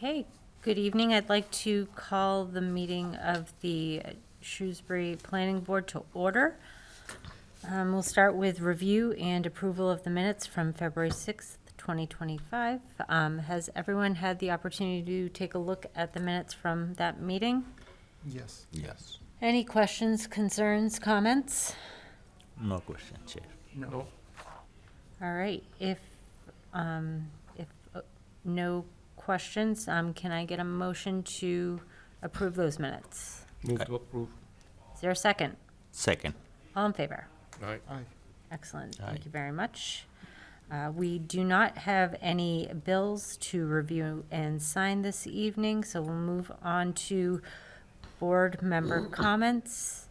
Okay, good evening. I'd like to call the meeting of the Shrewsbury Planning Board to order. We'll start with review and approval of the minutes from February 6th, 2025. Has everyone had the opportunity to take a look at the minutes from that meeting? Yes. Yes. Any questions, concerns, comments? No question, Chair. No. All right, if no questions, can I get a motion to approve those minutes? Move to approve. Is there a second? Second. All in favor? Aye. Aye. Excellent, Aye. thank you very much. We do not have any bills to review and sign this evening, so we'll move on to board member comments.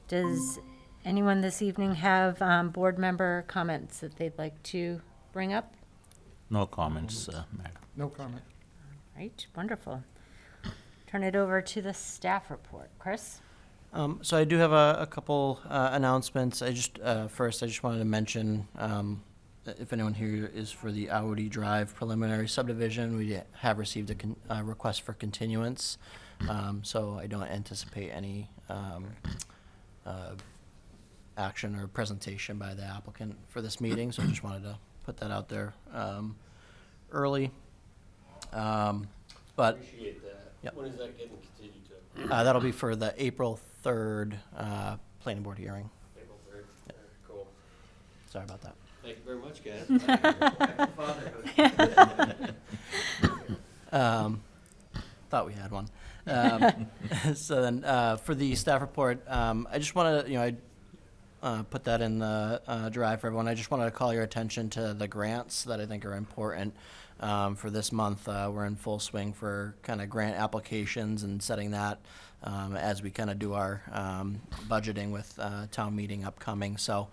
Does anyone this evening have board member comments that they'd like to bring up? No comments, Madam. No comment. Right, wonderful. Turn it over to the staff report. Chris? So I do have a couple announcements. First, I just wanted to mention, if anyone here is for the Audi Drive preliminary subdivision, we have received a request for continuance. So I don't anticipate any action or presentation by the applicant for this meeting. So I just wanted to put that out there early. But Appreciate that. Yep. When is that getting continued to? that'll be for the April 3rd planning board hearing. April 3rd. Cool. Sorry about that. Thank you very much, guys. Fatherhood. Thought we had one. So then, for the staff report, I just wanted to, I put that in the drive for everyone. I just wanted to call your attention to the grants that I think are important for this month. We're in full swing for kind of grant applications and setting that as we kind of do our budgeting with town meeting upcoming. So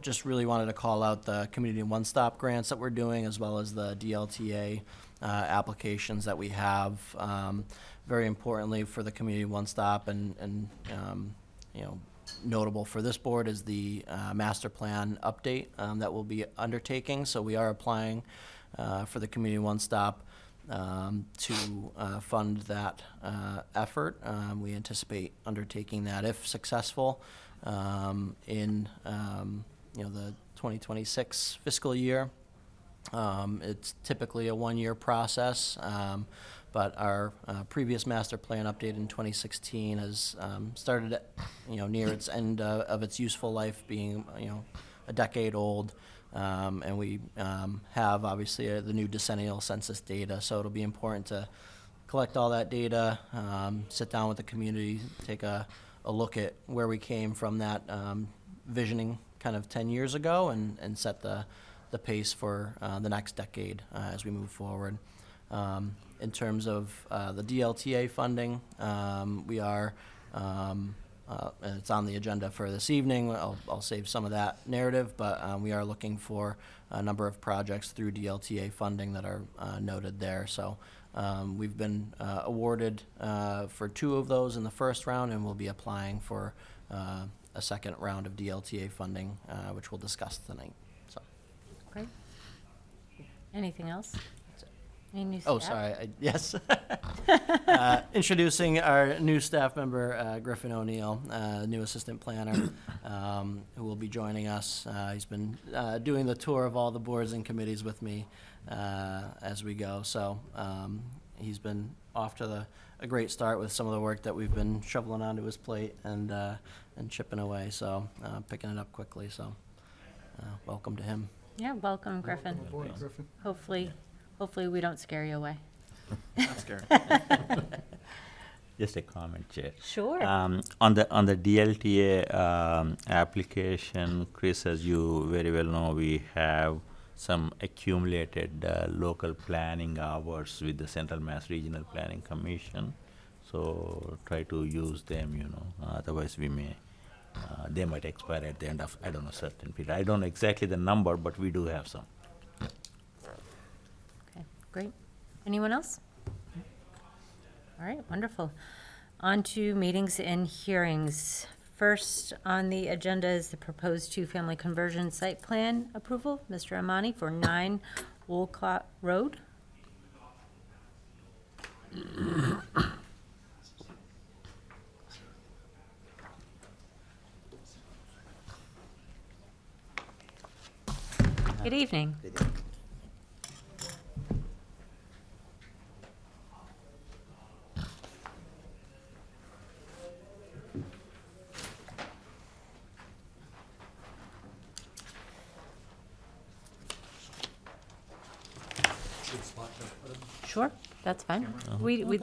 just really wanted to call out the community one-stop grants that we're doing, as well as the DLTA applications that we have. Very importantly for the community one-stop and notable for this board is the master plan update that we'll be undertaking. So we are applying for the community one-stop to fund that effort. We anticipate undertaking that, if successful, in the 2026 fiscal year. It's typically a one-year process, but our previous master plan update in 2016 has started at, near its end of its useful life, being a decade old, and we have obviously the new decennial census data. So it'll be important to collect all that data, sit down with the community, take a look at where we came from that visioning kind of 10 years ago, and set the pace for the next decade as we move forward. In terms of the DLTA funding, we are, and it's on the agenda for this evening. I'll save some of that narrative, but we are looking for a number of projects through DLTA funding that are noted there. So we've been awarded for 2 of those in the first round, and we'll be applying for a second round of DLTA funding, which we'll discuss tonight. So. Great. Anything else? Any new Oh, staff? sorry. Yes. Introducing our new staff member, Griffin O'Neill, new assistant planner, who will be joining us. He's been doing the tour of all the boards and committees with me as we go. So he's been off to a great start with some of the work that we've been shoveling onto his plate and chipping away. So picking it up quickly. So welcome to him. Yeah, welcome, Griffin. Welcome aboard, Griffin. Hopefully we don't scare you away. Not scared. Just a comment, Chair. Sure. On the DLTA application, Chris, as you very well know, we have some accumulated local planning hours with the Central Mass Regional Planning Commission. So try to use them, otherwise we may, they might expire at the end of, certain period. I don't know exactly the number, but we do have some. Okay, great. Anyone else? All right, wonderful. On to meetings and hearings. First on the agenda is the proposed 2-family conversion site plan approval. Mr. Amani for 9 Wolcott Road. Good evening. Sure, that's fine.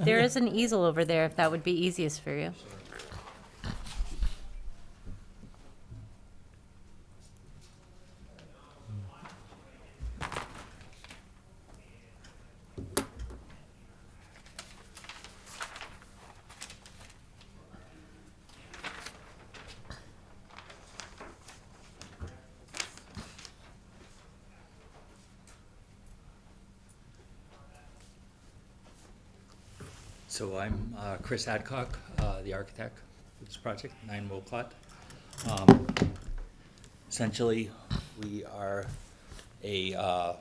There is an easel over there if that would be easiest for you. So I'm Chris Adcock, the architect for this project, 9 Wolcott. Essentially, we are a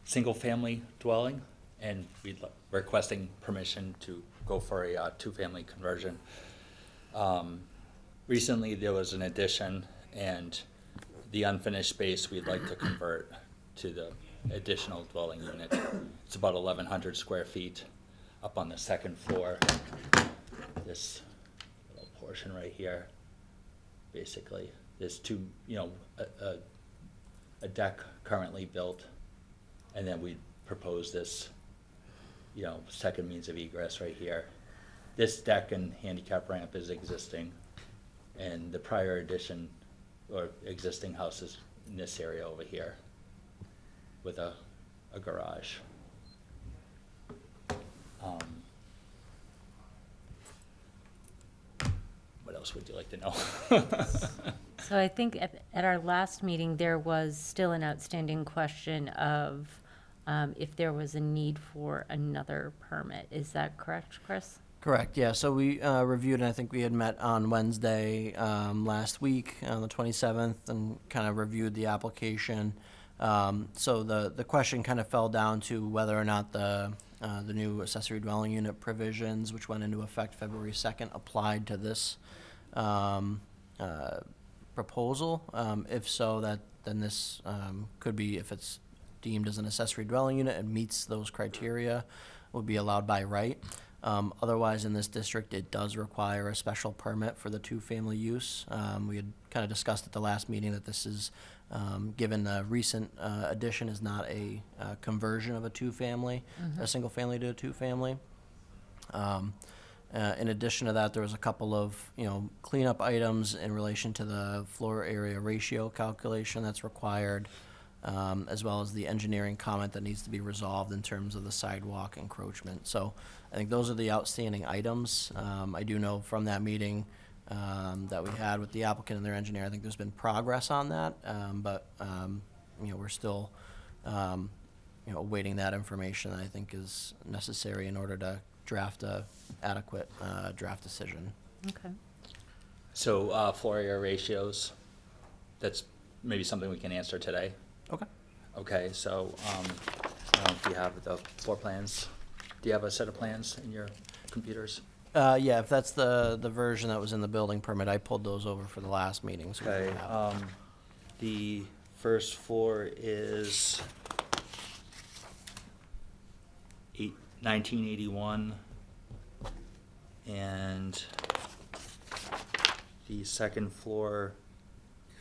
single-family dwelling, and we're requesting permission to go for a two-family conversion. Recently, there was an addition, and the unfinished space we'd like to convert to the additional dwelling unit. It's about 1,100 square feet up on the second floor. This little portion right here, basically. There's two, a deck currently built, and then we propose this, second means of egress right here. This deck and handicap ramp is existing, and the prior addition or existing house is in this area over here with a garage. What else would you like to know? So I think at our last meeting, there was still an outstanding question of if there was a need for another permit. Is that correct, Chris? Correct, yeah, so we reviewed, and I think we had met on Wednesday last week, on the 27th, and kind of reviewed the application. So the question kind of fell down to whether or not the new accessory dwelling unit provisions, which went into effect February 2nd, applied to this proposal. If so, then this could be, if it's deemed as an accessory dwelling unit and meets those criteria, would be allowed by right. Otherwise, in this district, it does require a special permit for the two-family use. We had kind of discussed at the last meeting that this is, given the recent addition, is not a conversion of a two-family, a single-family to a two-family. In addition to that, there was a couple of, cleanup items in relation to the floor area ratio calculation that's required, as well as the engineering comment that needs to be resolved in terms of the sidewalk encroachment. So I think those are the outstanding items. I do know from that meeting that we had with the applicant and their engineer, I think there's been progress on that, but we're still awaiting that information that I think is necessary in order to draft a adequate draft decision. Okay. So floor area ratios, that's maybe something we can answer today. Okay. Okay, so I don't know if you have the floor plans. Do you have a set of plans in your computers? Yeah, if that's the version that was in the building permit, I pulled those over for the last meeting. So we Okay, have it. the first floor is 1981, and the second floor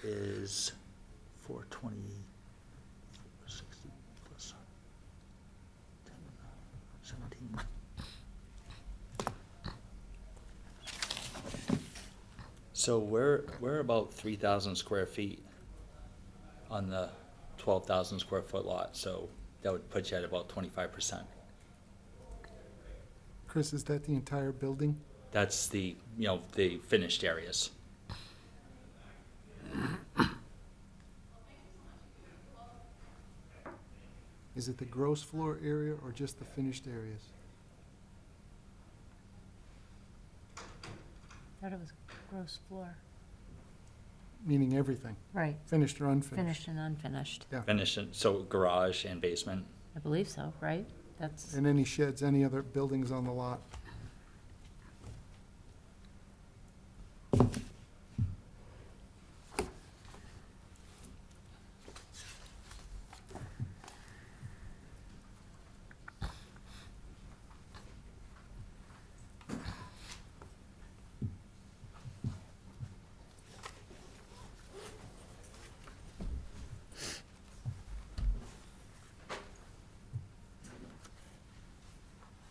is 420, 460 plus 10, 17. So we're about 3,000 square feet on the 12,000 square foot lot, so that would put you at about 25%. Chris, is that the entire building? That's the, the finished areas. Is it the gross floor area or just the finished areas? Thought it was gross floor. Meaning everything, Right, finished or unfinished? finished and unfinished. Yeah. Finished, so garage and basement. I believe so, right? That's, And any sheds, any other buildings on the lot.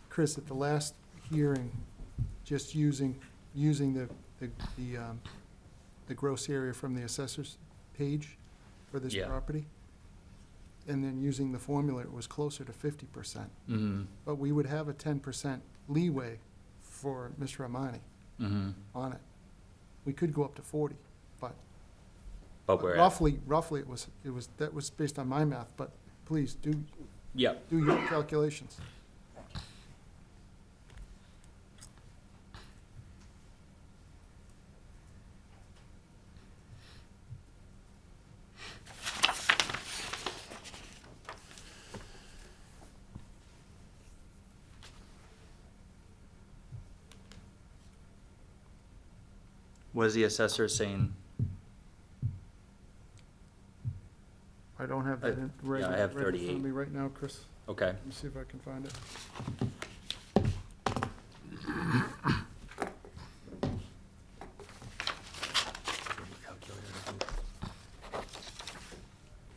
Chris, at the last hearing, just using the gross area from the assessor's page for this Yeah. property, and then using the formula, it was closer to 50%. Mm-hmm. But we would have a 10% leeway for Mr. Amani Mm-hmm. on it. We could go up to 40, but But we're at, roughly, that was based on my math, but please, do yeah, your calculations. what is the assessor saying? I don't have that right yeah, I have in front of 38. me right now, Chris. Okay. Let me see if I can find it.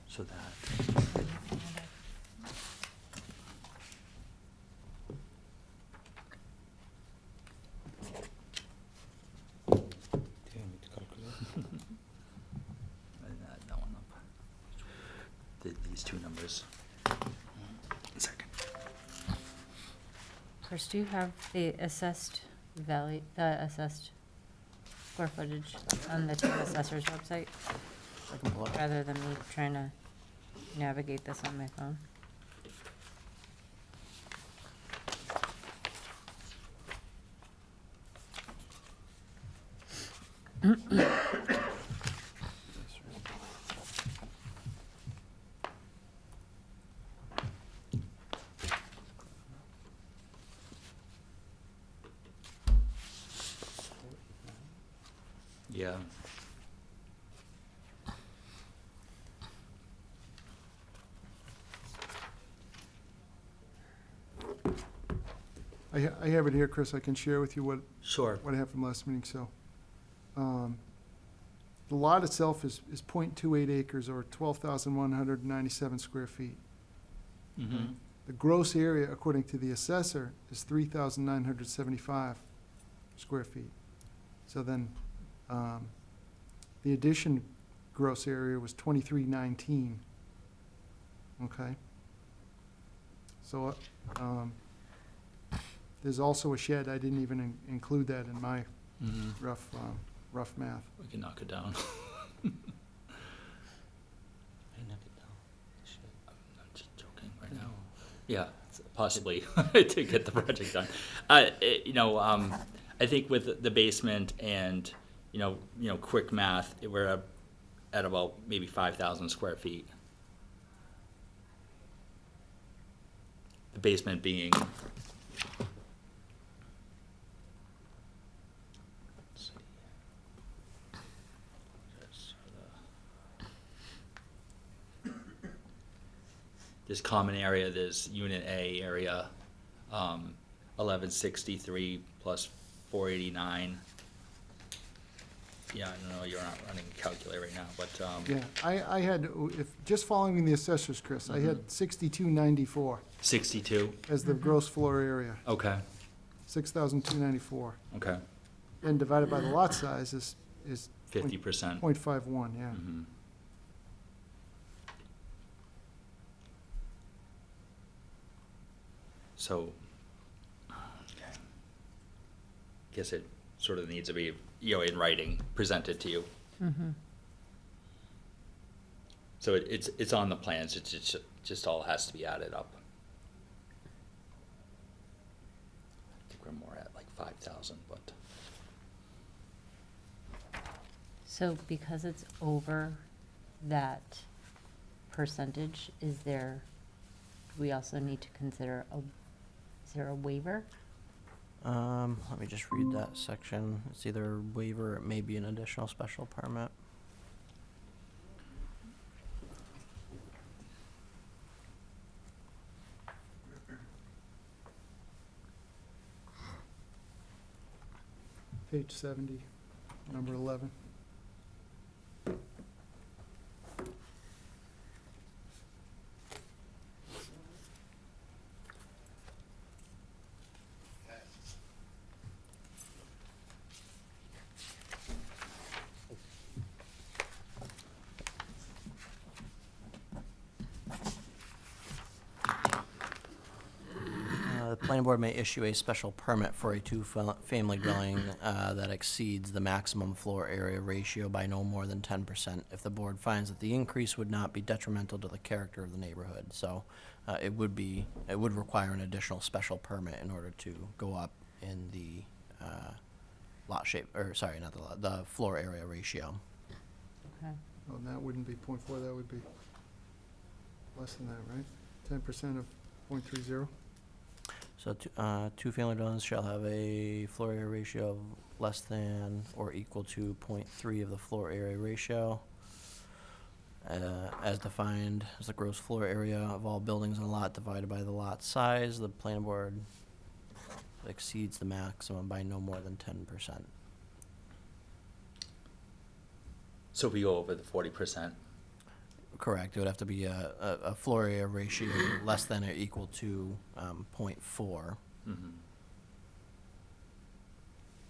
So that, add that one up. These two numbers. Second. Chris, do you have the assessed value, the assessed square footage on the town assessor's website, I can pull it. rather than me trying to navigate this on my phone? Yeah. I have it here, Chris. I can share with you what Sure. I have from last meeting, so. The lot itself is 0.28 acres or 12,197 square feet. Mm-hmm. The gross area, according to the assessor, is 3,975 square feet. So then, the addition gross area was 2319. Okay? So, there's also a shed. I didn't even include that in my Mm-hmm. rough math. We can knock it down. I'm just joking right now. Yeah, possibly to get the project done. I think with the basement and quick math, we're at about maybe 5,000 square feet. The basement being. Let's see. This common area, this Unit A area, 1163 plus 489. Yeah, I don't know, you're not running a calculator right now, but, Yeah, I had, just following the assessors, Chris, I had 6294 62, as the gross floor area, okay, 6,294. okay, And divided by the lot size is 50%. 0.51, yeah. Mhm. So, okay. Guess it sort of needs to be, in writing, presented to you. Mm-hmm. So it's on the plans, it just all has to be added up. I think we're more at like 5,000, but, So because it's over that percentage, is there we also need to consider is there a waiver? Let me just read that section. It's either a waiver, it may be an additional special permit. Page 70, number 11. The planning board may issue a special permit for a two-family dwelling that exceeds the maximum floor area ratio by no more than 10% if the board finds that the increase would not be detrimental to the character of the neighborhood. So it would require an additional special permit in order to go up in the lot shape, or sorry, not the lot, the floor area ratio. Okay. Well, that wouldn't be .4, that would be less than that, right? 10% of .30? So two-family dwellings shall have a floor area ratio of less than or equal to 0.3 of the floor area ratio, as defined as the gross floor area of all buildings in a lot divided by the lot size. The planning board exceeds the maximum by no more than 10%. So if we go over the 40%, Correct. It would have to be a floor area ratio less than or equal to 0.4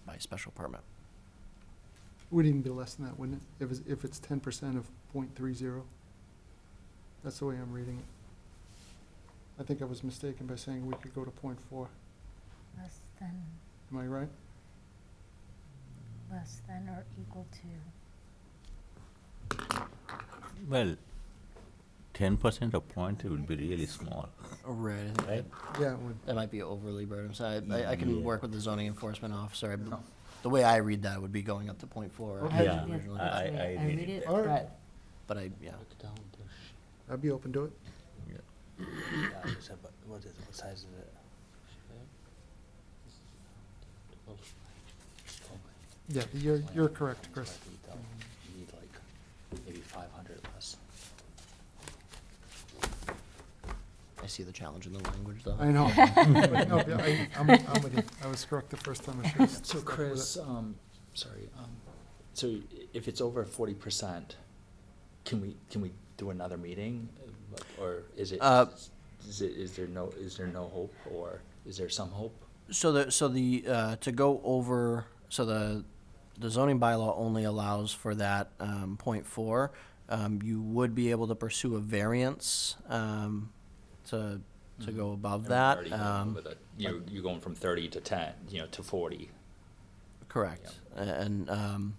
by special permit. Would even be less than that, wouldn't it? If it's 10% of .30? That's the way I'm reading it. I think I was mistaken by saying we could go to .4. Less than, Am I right? less than or equal to. Well, 10% of point would be really small. Right. right? Yeah, it would. That might be overly burdensome. I can Yeah. work with the zoning enforcement officer. No. The way I read that would be going up to 0.4. Okay. Yeah, originally. I read it All right. but But yeah. I'd be open to it. What size is it? Yeah, you're correct, Chris. You need like maybe 500 less. I see the challenge in the language, though. I know. But no, but I'm with you. I was correct the first time I should have So stuck with Chris, it. sorry, so if it's over 40%, can we do another meeting? Or is there no hope, or is there some hope? So the to go over, so the zoning bylaw only allows for that 0.4. You would be able to pursue a variance to go above that. Already going over the- You're going from 30 to 10, to 40. Correct. And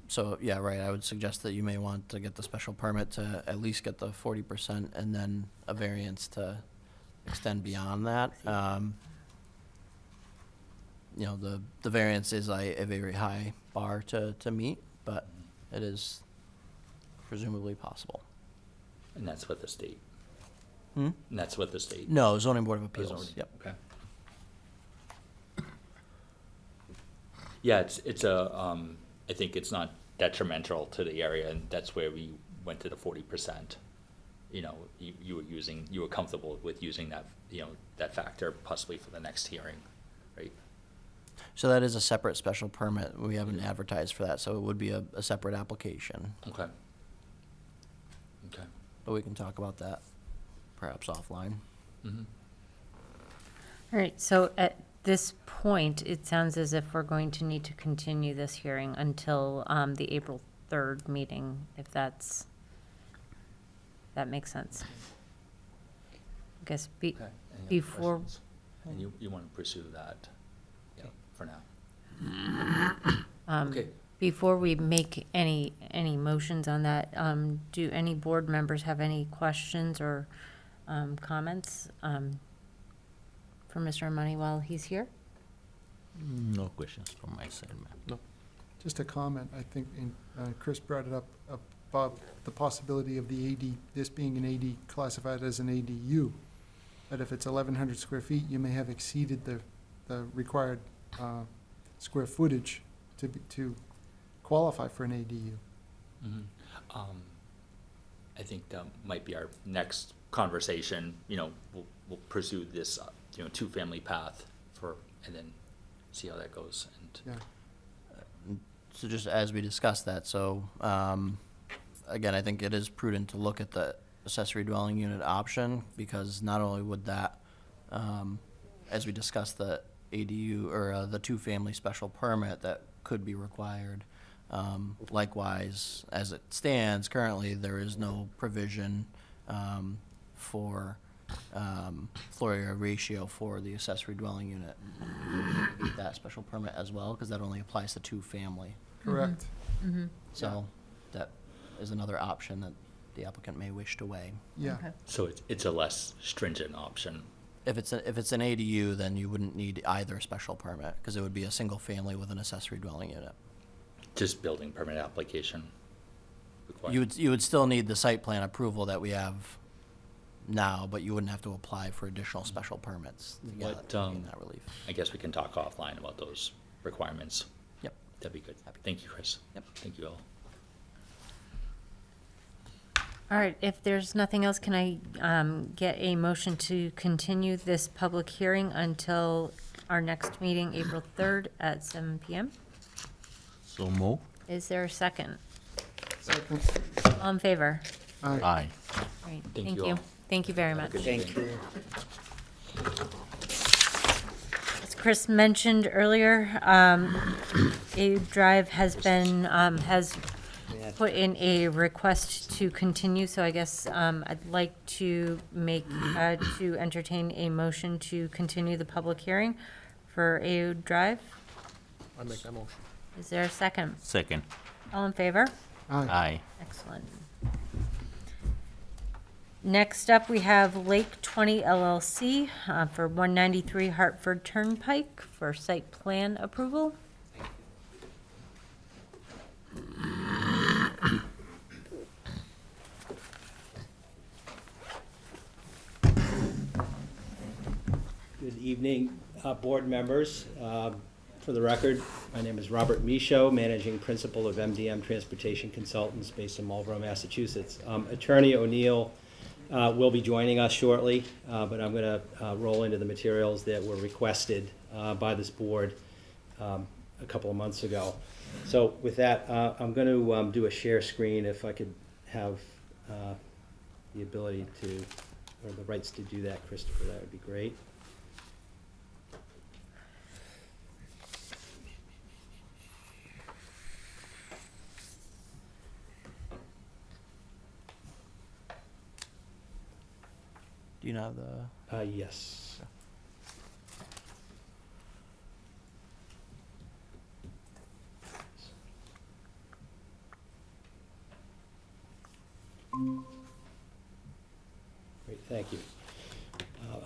so, yeah, right, I would suggest that you may want to get the special permit to at least get the 40% and then a variance to extend beyond that. The variance is a very high bar to meet, but it is presumably possible. And that's what the state, Hmm? and that's what the state. No, zoning board of Oh, appeals, zoning, yep. Okay. Yeah, it's I think it's not detrimental to the area, and that's where we went to the 40%. You were comfortable with using that, that factor possibly for the next hearing, right? So that is a separate special permit. We haven't advertised for that, so it would be a separate application. Okay. Okay. But we can talk about that perhaps offline. Mm-hmm. All right, so at this point, it sounds as if we're going to need to continue this hearing until the April 3rd meeting, if that makes sense. I guess Okay. Any other before, questions? And you want to pursue that, for now? Okay. before we make any motions on that, do any board members have any questions or comments for Mr. Armani while he's here? No questions from my side, ma'am. Just a comment, I think, Chris brought it up about the possibility of the AD, this being an AD, classified as an ADU. But if it's 1,100 square feet, you may have exceeded the required square footage to qualify for an ADU. I think that might be our next conversation, we'll pursue this, two-family path and then see how that goes. And Yeah, So just as we discussed that, so, again, I think it is prudent to look at the accessory dwelling unit option, because not only would that, as we discussed, the ADU, or the two-family special permit that could be required, likewise, as it stands currently, there is no provision, for, floor area ratio for the accessory dwelling unit. That special permit as well, because that only applies to two-family. correct. So that is another option that the applicant may wish to weigh. Yeah, Okay. so it's a less stringent option. If it's an ADU, then you wouldn't need either special permit, because it would be a single family with an accessory dwelling unit. Just building permit application required. You would still need the site plan approval that we have now, but you wouldn't have to apply for additional special permits to What, gain that relief. I guess we can talk offline about those requirements. Yep. That'd be good. Happy. Thank you, Chris. Yep. Thank you all. All right, if there's nothing else, can I get a motion to continue this public hearing until our next meeting, April 3rd at 7 PM? So move. Is there a second? second. All in favor? Aye. Aye. Great, Thank thank you you. all. Thank you very Have a much. good evening. As Chris mentioned earlier, A Drive has been, has put in a request to continue, so I guess I'd like to to entertain a motion to continue the public hearing for A Drive. I make that motion. Is there a second? Second. All in favor? Aye. Aye. Excellent. Next up, we have Lake 20 LLC for 193 Hartford Turnpike for site plan approval. Good evening, board members. For the record, my name is Robert Michaud, Managing Principal of MDM Transportation Consultants based in Marlborough, Massachusetts. Attorney O'Neill will be joining us shortly, but I'm going to roll into the materials that were requested by this board a couple of months ago. So with that, I'm going to do a share screen. If I could have the ability to, or the rights to do that, Christopher, that would be great. Do you know the? Yes. Great, thank you.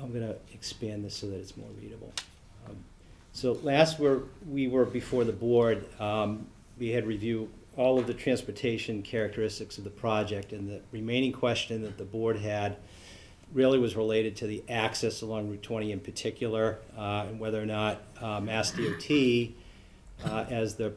I'm going to expand this so that it's more readable. So last we were before the board, we had reviewed all of the transportation characteristics of the project, and the remaining question that the board had really was related to the access along Route 20 in particular, and whether or not Mass DOT, as the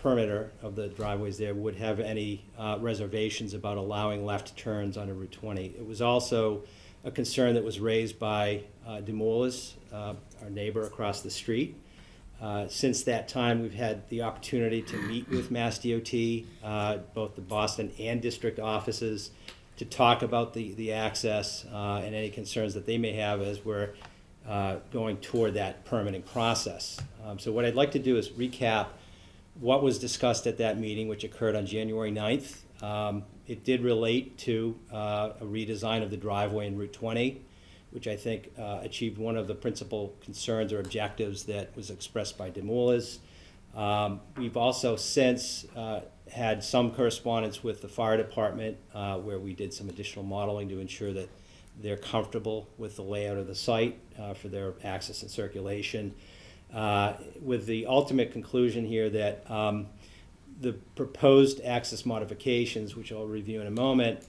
permitter of the driveways there, would have any reservations about allowing left turns on Route 20. It was also a concern that was raised by Demoulas, our neighbor across the street. Since that time, we've had the opportunity to meet with Mass DOT, both the Boston and district offices, to talk about the access and any concerns that they may have as we're going toward that permitting process. So what I'd like to do is recap what was discussed at that meeting, which occurred on January 9th. It did relate to a redesign of the driveway in Route 20, which I think achieved one of the principal concerns or objectives that was expressed by Demoulas. We've also since had some correspondence with the fire department where we did some additional modeling to ensure that they're comfortable with the layout of the site for their access and circulation, with the ultimate conclusion here that the proposed access modifications, which I'll review in a moment,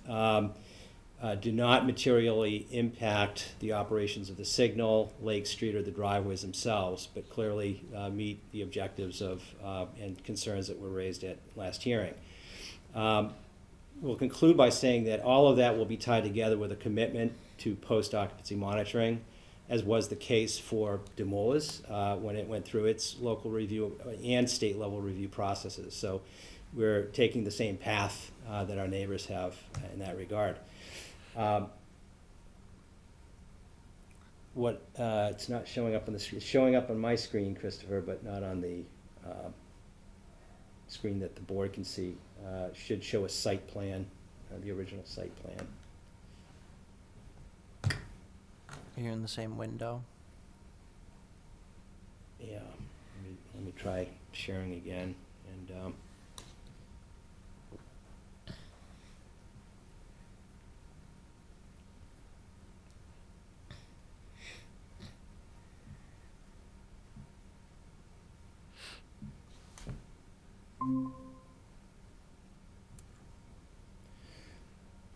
do not materially impact the operations of the signal, Lake Street, or the driveways themselves, but clearly meet the objectives of and concerns that were raised at last hearing. We'll conclude by saying that all of that will be tied together with a commitment to post-occupancy monitoring, as was the case for Demola's when it went through its local review and state-level review processes. So we're taking the same path that our neighbors have in that regard. It's not showing up on the screen. It's showing up on my screen, Christopher, but not on the screen that the board can see. Should show a site plan, the original site plan. You're in the same window. Yeah, let me try sharing again, and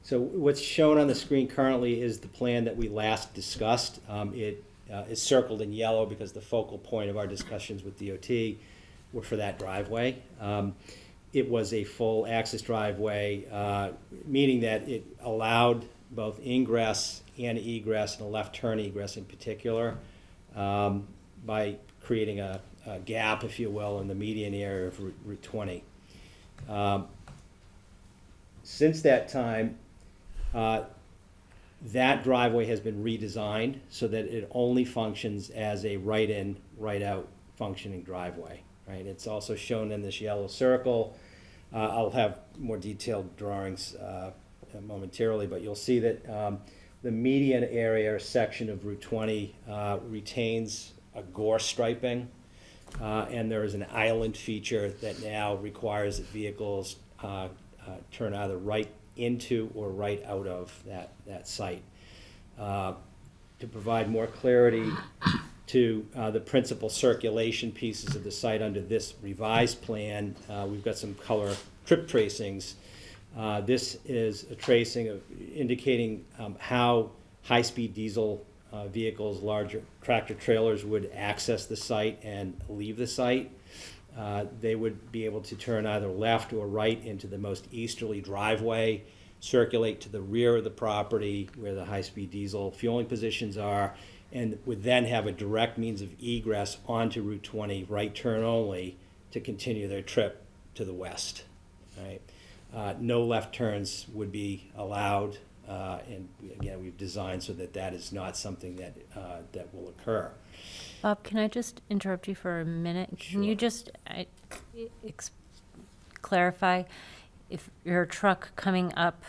so what's shown on the screen currently is the plan that we last discussed. It is circled in yellow because the focal point of our discussions with DOT were for that driveway. It was a full access driveway, meaning that it allowed both ingress and egress, and a left turn egress in particular, by creating a gap, if you will, in the median area of Route 20. Since that time, that driveway has been redesigned so that it only functions as a right-in, right-out functioning driveway. Right? It's also shown in this yellow circle. I'll have more detailed drawings momentarily, but you'll see that the median area or section of Route 20 retains a gore striping, and there is an island feature that now requires that vehicles turn either right into or right out of that site. To provide more clarity to the principal circulation pieces of the site under this revised plan, we've got some color trip tracings. This is a tracing of indicating how high-speed diesel vehicles, larger tractor trailers would access the site and leave the site. They would be able to turn either left or right into the most easterly driveway, circulate to the rear of the property where the high-speed diesel fueling positions are, and would then have a direct means of egress onto Route 20, right turn only, to continue their trip to the west. Right? No left turns would be allowed, and again, we've designed so that that is not something that that will occur. Bob, can I just interrupt you for a minute? Can you Sure. just clarify if your truck coming up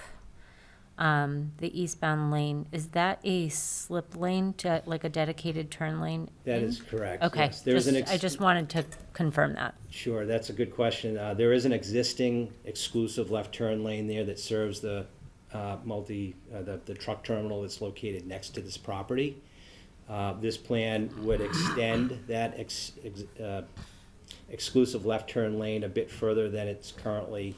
the eastbound lane, is that a slip lane, to like a dedicated turn lane? That in? is correct. Okay, Yes. There's an I just wanted to confirm that. Sure, that's a good question. There is an existing exclusive left turn lane there that serves the the truck terminal that's located next to this property. This plan would extend that exclusive left turn lane a bit further than it's currently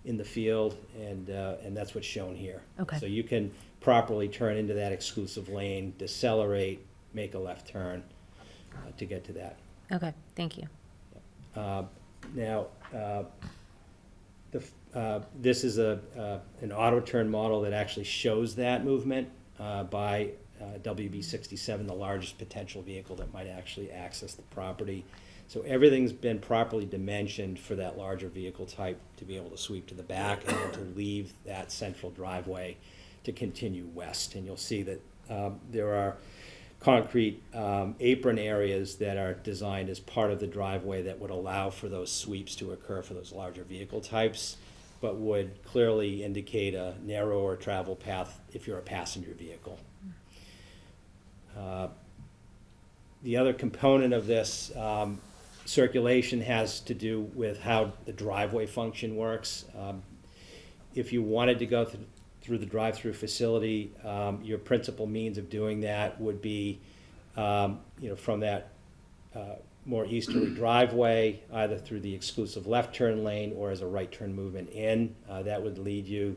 in the field, and that's what's shown here. Okay. So you can properly turn into that exclusive lane, decelerate, make a left turn to get to that. Okay, thank you. Now, this is an auto turn model that actually shows that movement by WB67, the largest potential vehicle that might actually access the property. So everything's been properly dimensioned for that larger vehicle type to be able to sweep to the back and then to leave that central driveway to continue west. And you'll see that there are concrete apron areas that are designed as part of the driveway that would allow for those sweeps to occur for those larger vehicle types, but would clearly indicate a narrower travel path if you're a passenger vehicle. The other component of this circulation has to do with how the driveway function works. If you wanted to go through the drive-through facility, your principal means of doing that would be, from that more easterly driveway, either through the exclusive left turn lane or as a right turn movement in. That would lead you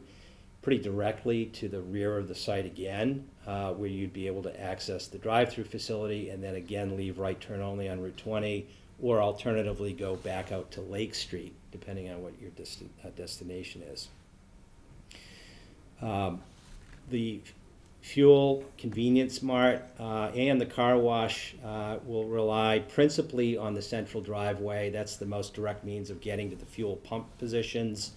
pretty directly to the rear of the site again, where you'd be able to access the drive-through facility and then again leave right turn only on Route 20, or alternatively go back out to Lake Street, depending on what your destination is. The fuel convenience mart and the car wash will rely principally on the central driveway. That's the most direct means of getting to the fuel pump positions,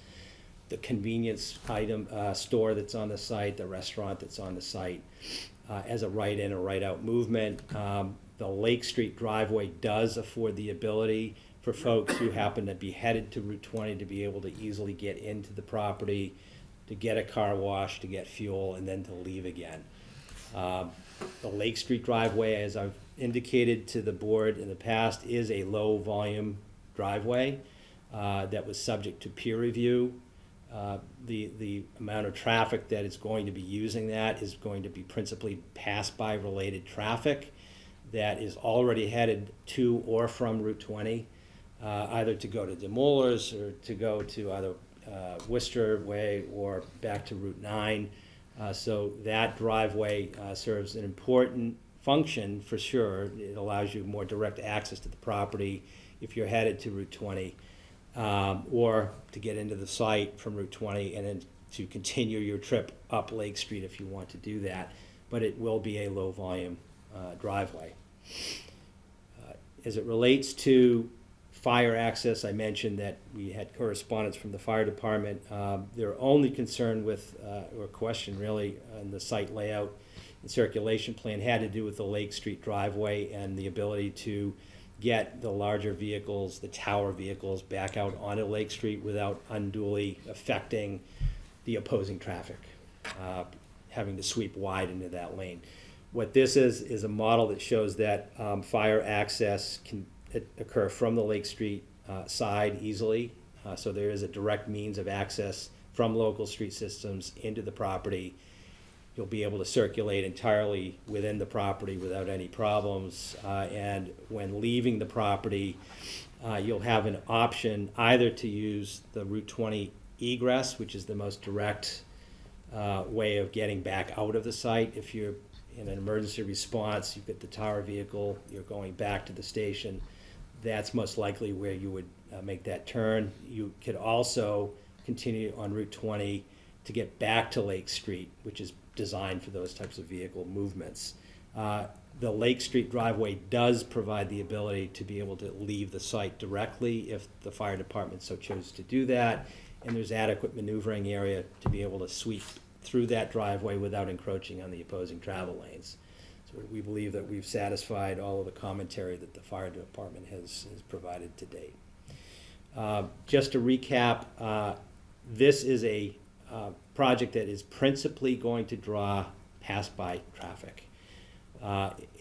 the convenience item store that's on the site, the restaurant that's on the site, as a right-in or right-out movement. The Lake Street driveway does afford the ability for folks who happen to be headed to Route 20 to be able to easily get into the property, to get a car wash, to get fuel, and then to leave again. The Lake Street driveway, as I've indicated to the board in the past, is a low-volume driveway that was subject to peer review. The amount of traffic that is going to be using that is going to be principally pass-by related traffic that is already headed to or from Route 20, either to go to Demolers or to go to either Worcester Way or back to Route 9. So that driveway serves an important function for sure. It allows you more direct access to the property if you're headed to Route 20, or to get into the site from Route 20 and then to continue your trip up Lake Street if you want to do that. But it will be a low volume driveway. As it relates to fire access, I mentioned that we had correspondence from the fire department. Their only concern with, or question really, on the site layout and circulation plan had to do with the Lake Street driveway and the ability to get the larger vehicles, the tower vehicles, back out onto Lake Street without unduly affecting the opposing traffic, having to sweep wide into that lane. What this is a model that shows that fire access can occur from the Lake Street side easily. So there is a direct means of access from local street systems into the property. You'll be able to circulate entirely within the property without any problems. And when leaving the property, you'll have an option either to use the Route 20 egress, which is the most direct way of getting back out of the site. If you're in an emergency response, you've got the tower vehicle, you're going back to the station, that's most likely where you would make that turn. You could also continue on Route 20 to get back to Lake Street, which is designed for those types of vehicle movements. The Lake Street driveway does provide the ability to be able to leave the site directly if the fire department so chooses to do that, and there's adequate maneuvering area to be able to sweep through that driveway without encroaching on the opposing travel lanes. So we believe that we've satisfied all of the commentary that the fire department has provided to date. Just to recap, this is a project that is principally going to draw pass-by traffic.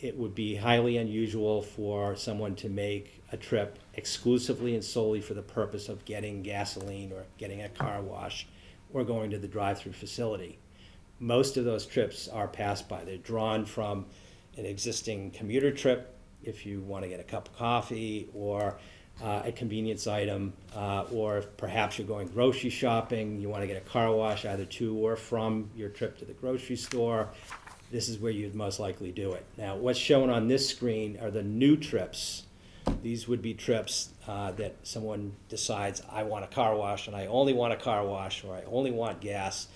It would be highly unusual for someone to make a trip exclusively and solely for the purpose of getting gasoline or getting a car wash or going to the drive-through facility. Most of those trips are pass-by. They're drawn from an existing commuter trip if you want to get a cup of coffee or a convenience item, or if perhaps you're going grocery shopping, you want to get a car wash either to or from your trip to the grocery store, this is where you'd most likely do it. Now, what's shown on this screen are the new trips. These would be trips that someone decides, I want a car wash and I only want a car wash, or I only want gas.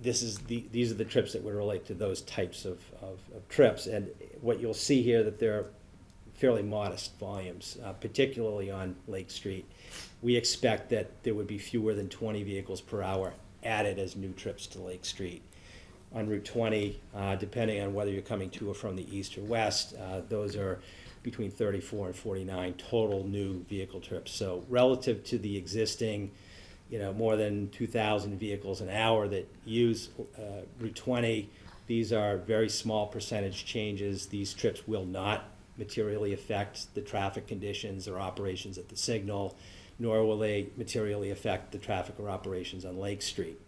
These are the trips that would relate to those types of trips. And what you'll see here that they're fairly modest volumes, particularly on Lake Street. We expect that there would be fewer than 20 vehicles per hour added as new trips to Lake Street. On Route 20, depending on whether you're coming to or from the east or west, those are between 34 and 49 total new vehicle trips. So relative to the existing, more than 2,000 vehicles an hour that use Route 20, these are very small percentage changes. These trips will not materially affect the traffic conditions or operations at the signal, nor will they materially affect the traffic or operations on Lake Street.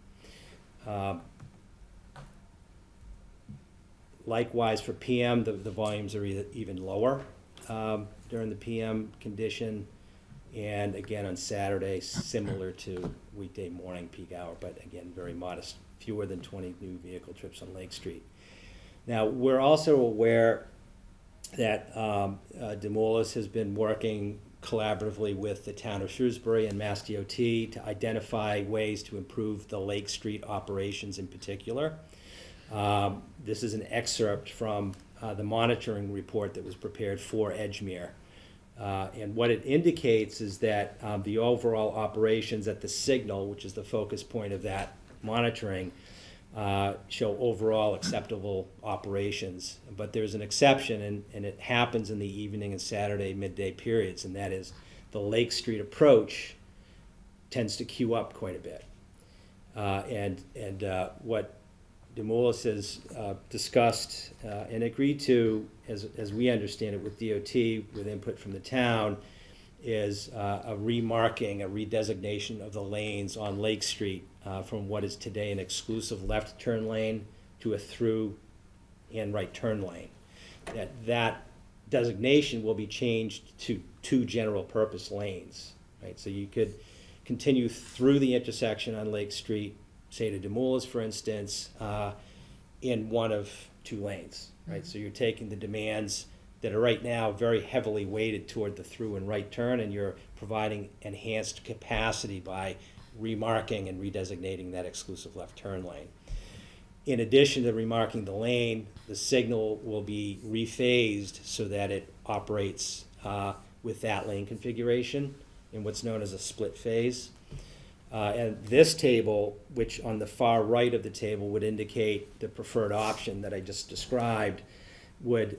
Likewise, for PM, the volumes are even lower during the PM condition. And again, on Saturday, similar to weekday morning peak hour, but again, very modest, fewer than 20 new vehicle trips on Lake Street. Now, we're also aware that Demoulas has been working collaboratively with the town of Shrewsbury and Mass DOT to identify ways to improve the Lake Street operations in particular. This is an excerpt from the monitoring report that was prepared for Edgemere. And what it indicates is that the overall operations at the signal, which is the focus point of that monitoring, show overall acceptable operations. But there's an exception, and it happens in the evening and Saturday midday periods, and that is the Lake Street approach tends to queue up quite a bit. What Demoulas has discussed and agreed to, as we understand it with DOT, with input from the town, is a remarking, a redesignation of the lanes on Lake Street from what is today an exclusive left turn lane to a through and right turn lane. That designation will be changed to 2 general purpose lanes, right? So you could continue through the intersection on Lake Street, say to Demoulas, for instance, in one of 2 lanes, right? So you're taking the demands that are right now very heavily weighted toward the through and right turn, and you're providing enhanced capacity by remarking and redesignating that exclusive left turn lane. In addition to remarking the lane, the signal will be rephased so that it operates with that lane configuration in what's known as a split phase. And this table, which on the far right of the table would indicate the preferred option that I just described, would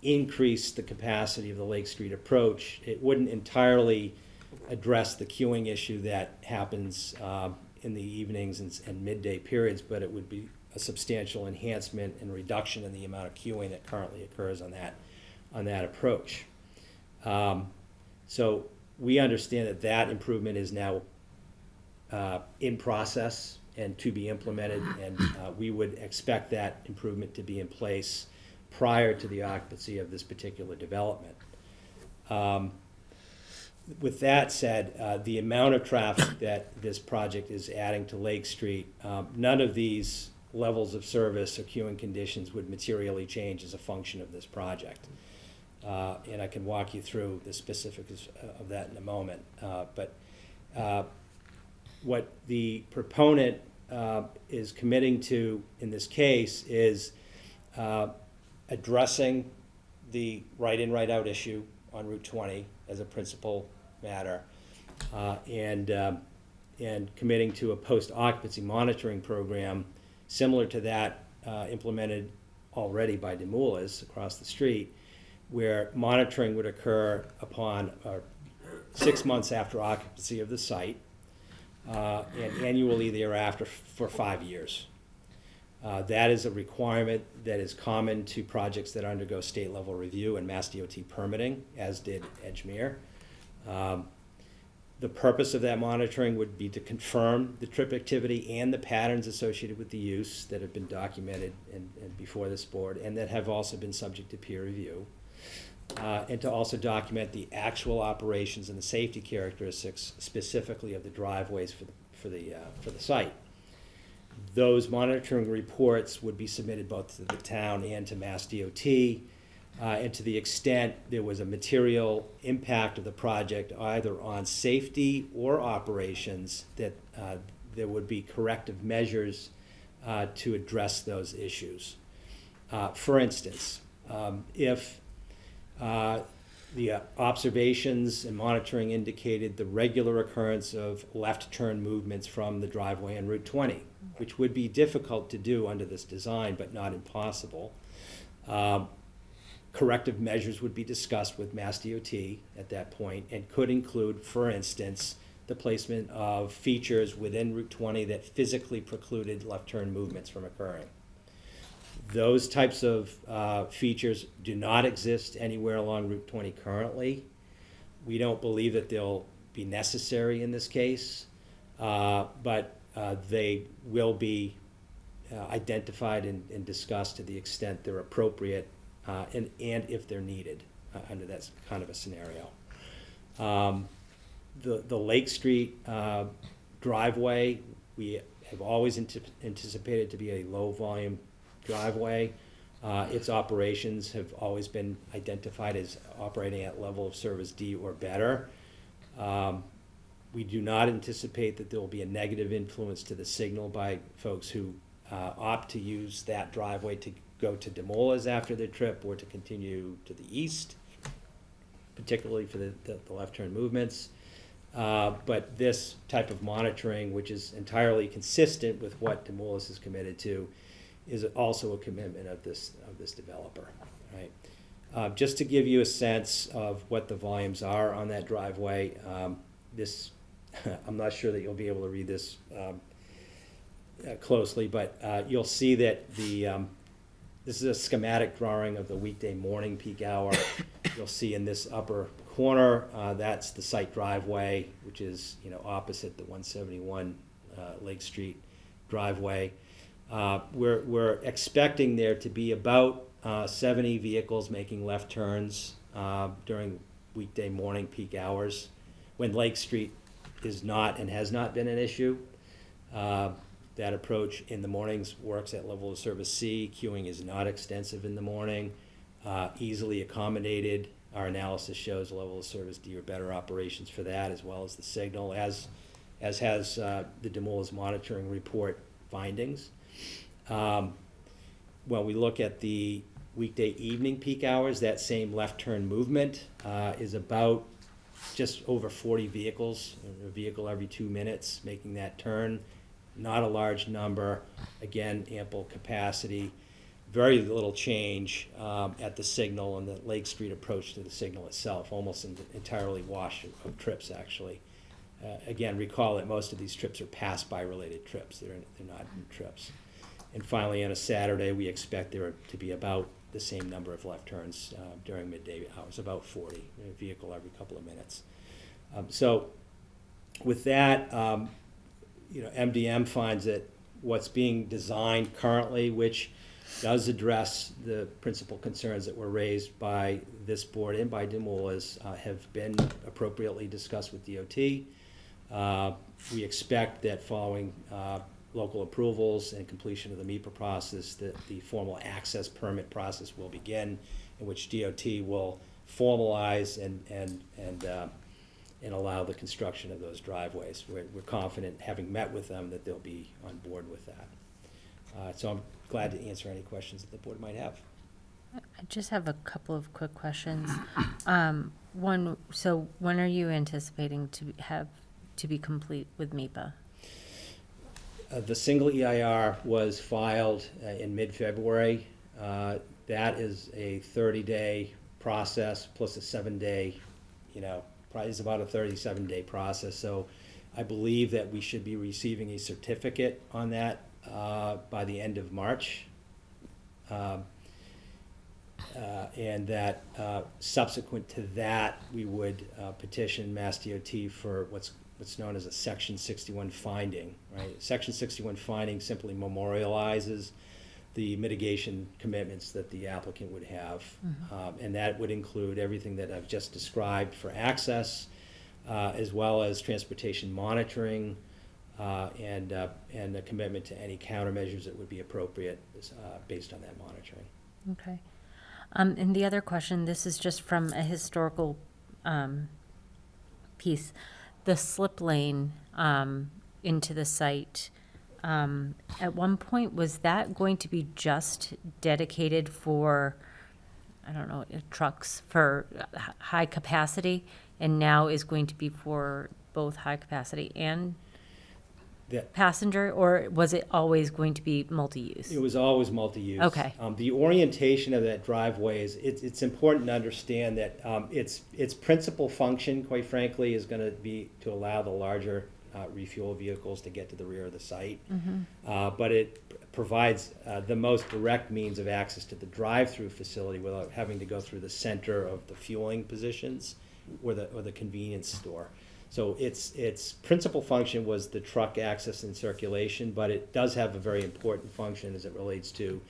increase the capacity of the Lake Street approach. It wouldn't entirely address the queuing issue that happens in the evenings and midday periods, but it would be a substantial enhancement and reduction in the amount of queuing that currently occurs on that approach. So we understand that improvement is now in process and to be implemented, and we would expect that improvement to be in place prior to the occupancy of this particular development. With that said, the amount of traffic that this project is adding to Lake Street, none of these levels of service or queuing conditions would materially change as a function of this project. And I can walk you through the specifics of that in a moment. But what the proponent is committing to in this case is addressing the right-in, right-out issue on Route 20 as a principal matter, and committing to a post-occupancy monitoring program similar to that implemented already by Demoulas across the street, where monitoring would occur upon 6 months after occupancy of the site, and annually thereafter for 5 years. That is a requirement that is common to projects that undergo state-level review and Mass DOT permitting, as did Edgemere. The purpose of that monitoring would be to confirm the trip activity and the patterns associated with the use that have been documented and before this board, and that have also been subject to peer review. And to also document the actual operations and the safety characteristics specifically of the driveways for the site. Those monitoring reports would be submitted both to the town and to Mass DOT, and to the extent there was a material impact of the project either on safety or operations, that there would be corrective measures to address those issues. For instance, if the observations and monitoring indicated the regular occurrence of left turn movements from the driveway on Route 20, which would be difficult to do under this design, but not impossible. Corrective measures would be discussed with Mass DOT at that point, and could include, for instance, the placement of features within Route 20 that physically precluded left turn movements from occurring. Those types of features do not exist anywhere along Route 20 currently. We don't believe that they'll be necessary in this case, but they will be identified and discussed to the extent they're appropriate, and if they're needed under that kind of a scenario. The Lake Street driveway, we have always anticipated to be a low-volume driveway. Its operations have always been identified as operating at level of service D or better. We do not anticipate that there will be a negative influence to the signal by folks who opt to use that driveway to go to Demola's after their trip or to continue to the east, particularly for the left turn movements. But this type of monitoring, which is entirely consistent with what Demola's is committed to, is also a commitment of this developer, right? Just to give you a sense of what the volumes are on that driveway, I'm not sure that you'll be able to read this closely, but you'll see that this is a schematic drawing of the weekday morning peak hour. You'll see in this upper corner, that's the site driveway, which is, opposite the 171 Lake Street driveway. We're expecting there to be about 70 vehicles making left turns during weekday morning peak hours, when Lake Street is not and has not been an issue. That approach in the mornings works at level of service C. Queuing is not extensive in the morning, easily accommodated. Our analysis shows level of service D or better operations for that, as well as the signal, as has the Demola's monitoring report findings. When we look at the weekday evening peak hours, that same left turn movement is about just over 40 vehicles, a vehicle every 2 minutes making that turn. Not a large number, again, ample capacity, very little change at the signal and the Lake Street approach to the signal itself, almost entirely wash of trips, actually. Again, recall that most of these trips are pass-by related trips. They're not new trips. And finally, on a Saturday, we expect there to be about the same number of left turns during midday hours, about 40, a vehicle every couple of minutes. So with that, MDM finds that what's being designed currently, which does address the principal concerns that were raised by this board and by Demola's, have been appropriately discussed with DOT. We expect that following local approvals and completion of the MEPA process, that the formal access permit process will begin, in which DOT will formalize and allow the construction of those driveways. We're confident, having met with them, that they'll be on board with that. So I'm glad to answer any questions that the board might have. I just have a couple of quick questions. One, so when are you anticipating to be complete with MEPA? The single EIR was filed in mid-February. That is a 30-day process plus a 7-day, probably is about a 37-day process. So I believe that we should be receiving a certificate on that by the end of March. And that subsequent to that, we would petition Mass DOT for what's known as a Section 61 finding, right? Section 61 finding simply memorializes the mitigation commitments that the applicant would have. Mm-hmm. And that would include everything that I've just described for access, as well as transportation monitoring, and a commitment to any countermeasures that would be appropriate based on that monitoring. Okay. And the other question, this is just from a historical piece. The slip lane into the site, at one point, was that going to be just dedicated for, I don't know, trucks for high capacity, and now is going to be for both high capacity and passenger, or was it always going to be multi-use? It was always multi-use. Okay. The orientation of that driveway is, it's important to understand that its principal function, quite frankly, is going to be to allow the larger refuel vehicles to get to the rear of the site. Mm-hmm. But it provides the most direct means of access to the drive-through facility without having to go through the center of the fueling positions or the convenience store. So its principal function was the truck access and circulation, but it does have a very important function as it relates to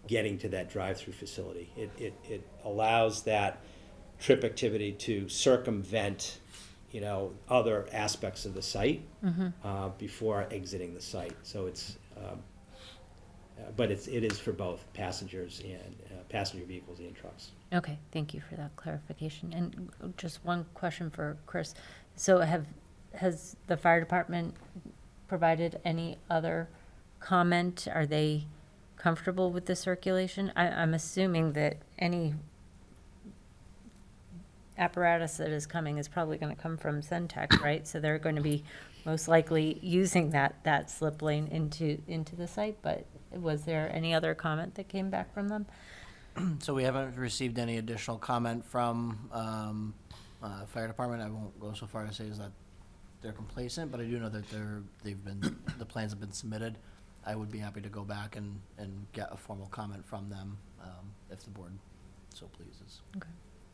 getting to that drive-through facility. It allows that trip activity to circumvent other aspects of the site before exiting the site. So it's, but it is for both passengers and passenger vehicles and trucks. Okay, thank you for that clarification. And just one question for Chris. So has the fire department provided any other comment? Are they comfortable with the circulation? I'm assuming that any apparatus that is coming is probably going to come from Centec, right? So they're going to be most likely using that slip lane into the site, but was there any other comment that came back from them? So we haven't received any additional comment from fire department. I won't go so far as to say is that they're complacent, but I do know that the plans have been submitted. I would be happy to go back and get a formal comment from them if the board so pleases. Okay.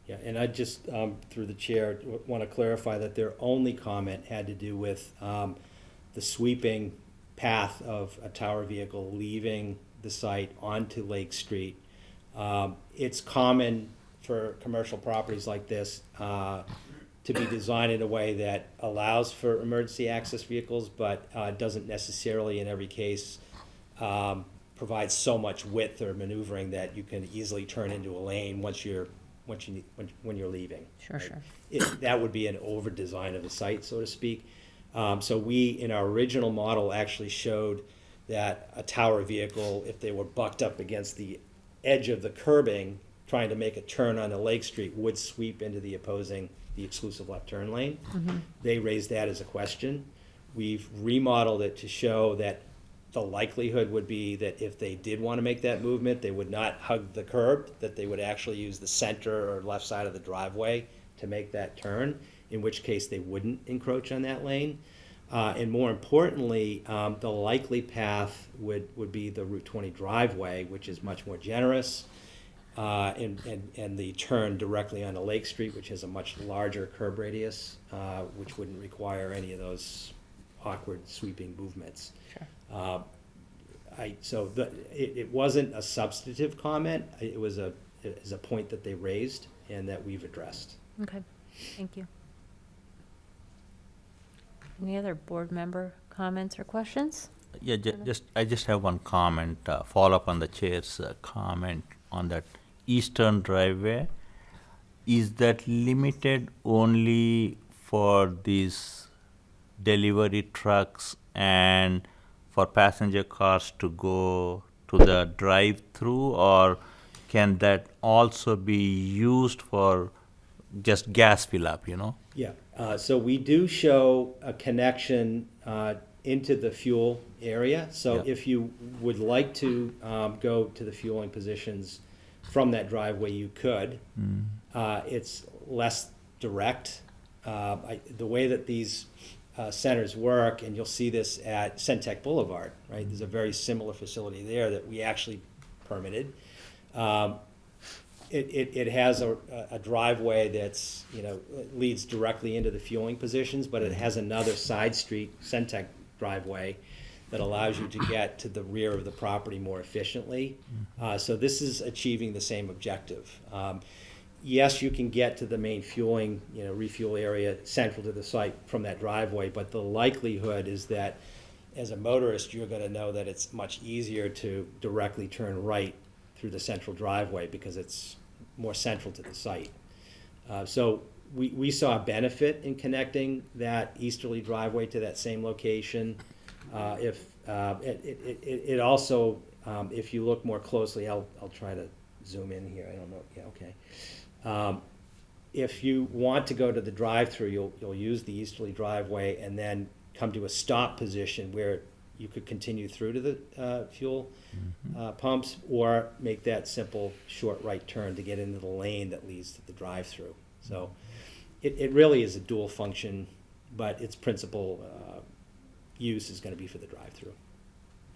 Yeah, and I just, through the chair, want to clarify that their only comment had to do with the sweeping path of a tower vehicle leaving the site onto Lake Street. It's common for commercial properties like this to be designed in a way that allows for emergency access vehicles, but doesn't necessarily in every case provide so much width or maneuvering that you can easily turn into a lane when you're leaving. Sure, right? sure. That would be an over design of the site, so to speak. So we, in our original model, actually showed that a tower vehicle, if they were bucked up against the edge of the curbing, trying to make a turn onto Lake Street, would sweep into the exclusive left turn lane. They raised that as a question. We've remodeled it to show that the likelihood would be that if they did want to make that movement, they would not hug the curb, that they would actually use the center or left side of the driveway to make that turn, in which case they wouldn't encroach on that lane. And more importantly, the likely path would be the Route 20 driveway, which is much more generous, and the turn directly onto Lake Street, which has a much larger curb radius, which wouldn't require any of those awkward sweeping movements. Sure. It wasn't a substantive comment. It was a point that they raised and that we've addressed. Okay, thank you. Any other board member comments or questions? Yeah, I just have one comment, follow up on the chair's comment on that eastern driveway. Is that limited only for these delivery trucks and for passenger cars to go to the drive-through, or can that also be used for just gas fill up, Yeah, so we do show a connection into the fuel area. So Yeah. if you would like to go to the fueling positions from that driveway, you could. It's less direct. The way that these centers work, and you'll see this at Centec Boulevard, right? There's a very similar facility there that we actually permitted. It has a driveway that's, leads directly into the fueling positions, but it has another side street, Centec driveway, that allows you to get to the rear of the property more efficiently. So this is achieving the same objective. Yes, you can get to the main fueling, refuel area central to the site from that driveway, but the likelihood is that as a motorist, you're going to know that it's much easier to directly turn right through the central driveway because it's more central to the site. So we saw a benefit in connecting that easterly driveway to that same location. It also, if you look more closely, I'll try to zoom in here. I don't know. Yeah, okay. If you want to go to the drive-through, you'll use the easterly driveway and then come to a stop position where you could continue through to the fuel pumps, or make that simple short right turn to get into the lane that leads to the drive-through. So it really is a dual function, but its principal use is going to be for the drive-through.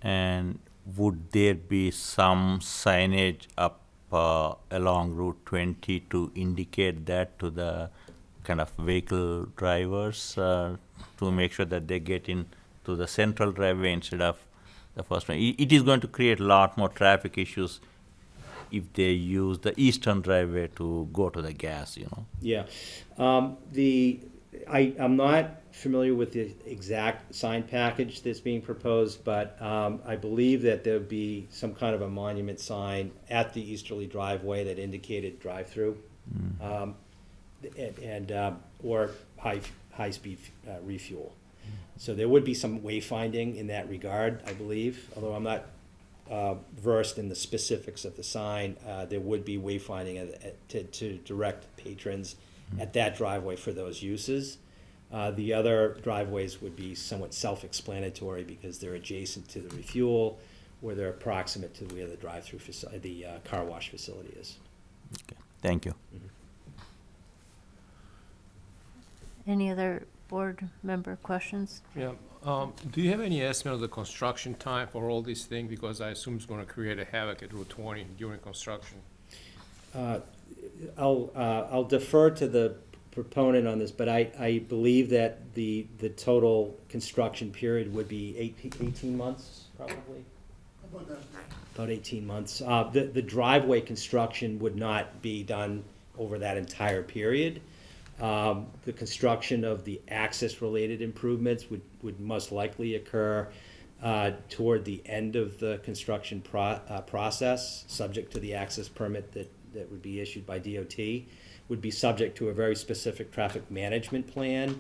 And would there be some signage up along Route 20 to indicate that to the kind of vehicle drivers to make sure that they get in to the central driveway instead of the first one? It is going to create a lot more traffic issues if they use the eastern driveway to go to the gas, Yeah. The I'm not familiar with the exact sign package that's being proposed, but I believe that there'd be some kind of a monument sign at the easterly driveway that indicated drive-through. Or high-speed refuel. So there would be some wayfinding in that regard, I believe, although I'm not versed in the specifics of the sign. There would be wayfinding to direct patrons at that driveway for those uses. The other driveways would be somewhat self-explanatory because they're adjacent to the refuel or they're approximate to where the drive-through the car wash facility is. Okay, thank you. Any other board member questions? Yeah, do you have any estimate of the construction time for all these things? Because I assume it's gonna create a havoc at Route 20 during construction. I'll defer to the proponent on this, but I believe that the total construction period would be 18 months, probably? About 18 months. The driveway construction would not be done over that entire period. The construction of the access-related improvements would most likely occur toward the end of the construction process, subject to the access permit that would be issued by DOT, would be subject to a very specific traffic management plan.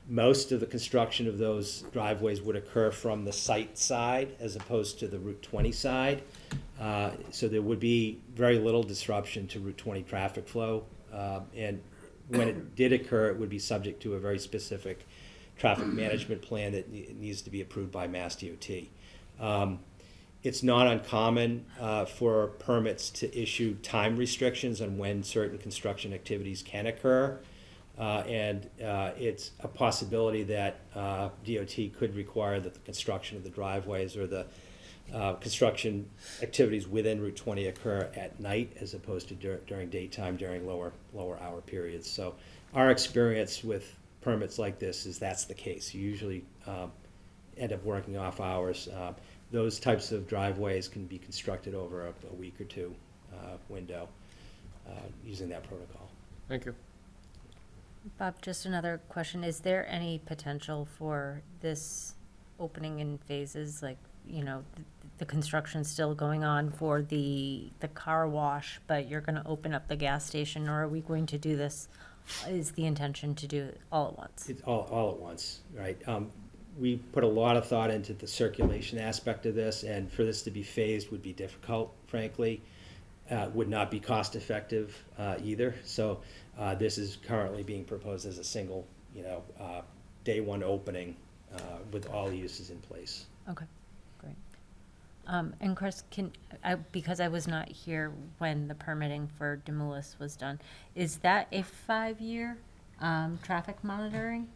Most of the construction of those driveways would occur from the site side as opposed to the Route 20 side. So there would be very little disruption to Route 20 traffic flow. And when it did occur, it would be subject to a very specific traffic management plan that needs to be approved by Mass DOT. It's not uncommon for permits to issue time restrictions on when certain construction activities can occur. And it's a possibility that DOT could require that the construction of the driveways or the construction activities within Route 20 occur at night as opposed to during daytime, during lower hour periods. So our experience with permits like this is that's the case. You usually end up working off hours. Those types of driveways can be constructed over a week or two window using that protocol. Thank you. Bob, just another question. Is there any potential for this opening in phases, like, you know, the construction's still going on for the car wash, but you're gonna open up the gas station, or are we going to do this, is the intention to do it all at once? It's all at once, right? We put a lot of thought into the circulation aspect of this, and for this to be phased would be difficult, frankly. Would not be cost effective either. So this is currently being proposed as a single, day one opening with all uses in place. Okay, great. And Chris, because I was not here when the permitting for Demoulas was done, is that a 5-year traffic monitoring?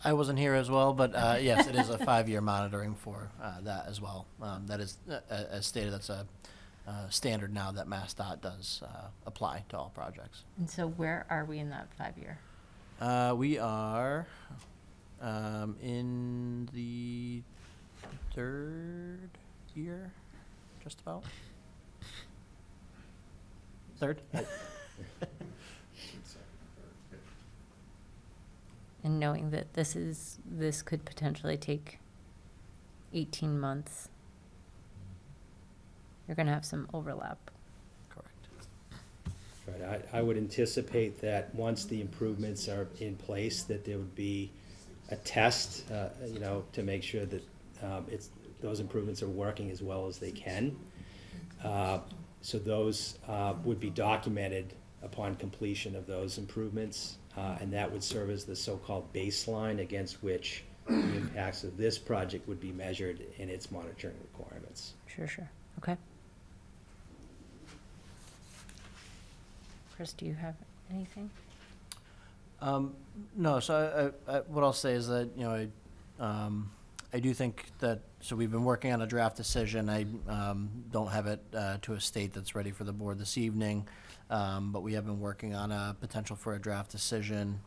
I wasn't here as well, but yes, it is a 5-year monitoring for that as well. That is, as stated, that's a standard now that MassDOT does apply to all projects. And so where are we in that 5-year? We are in the 3rd year, just about. 3rd? And knowing that this could potentially take 18 months, you're gonna have some overlap. Correct. Right, I would anticipate that once the improvements are in place, that there would be a test, to make sure that those improvements are working as well as they can. So those would be documented upon completion of those improvements, and that would serve as the so-called baseline against which the impacts of this project would be measured in its monitoring requirements. Sure. Okay. Chris, do you have anything? No, so what I'll say is that, I do think that, so we've been working on a draft decision. I don't have it to a state that's ready for the board this evening, but we have been working on a potential for a draft decision.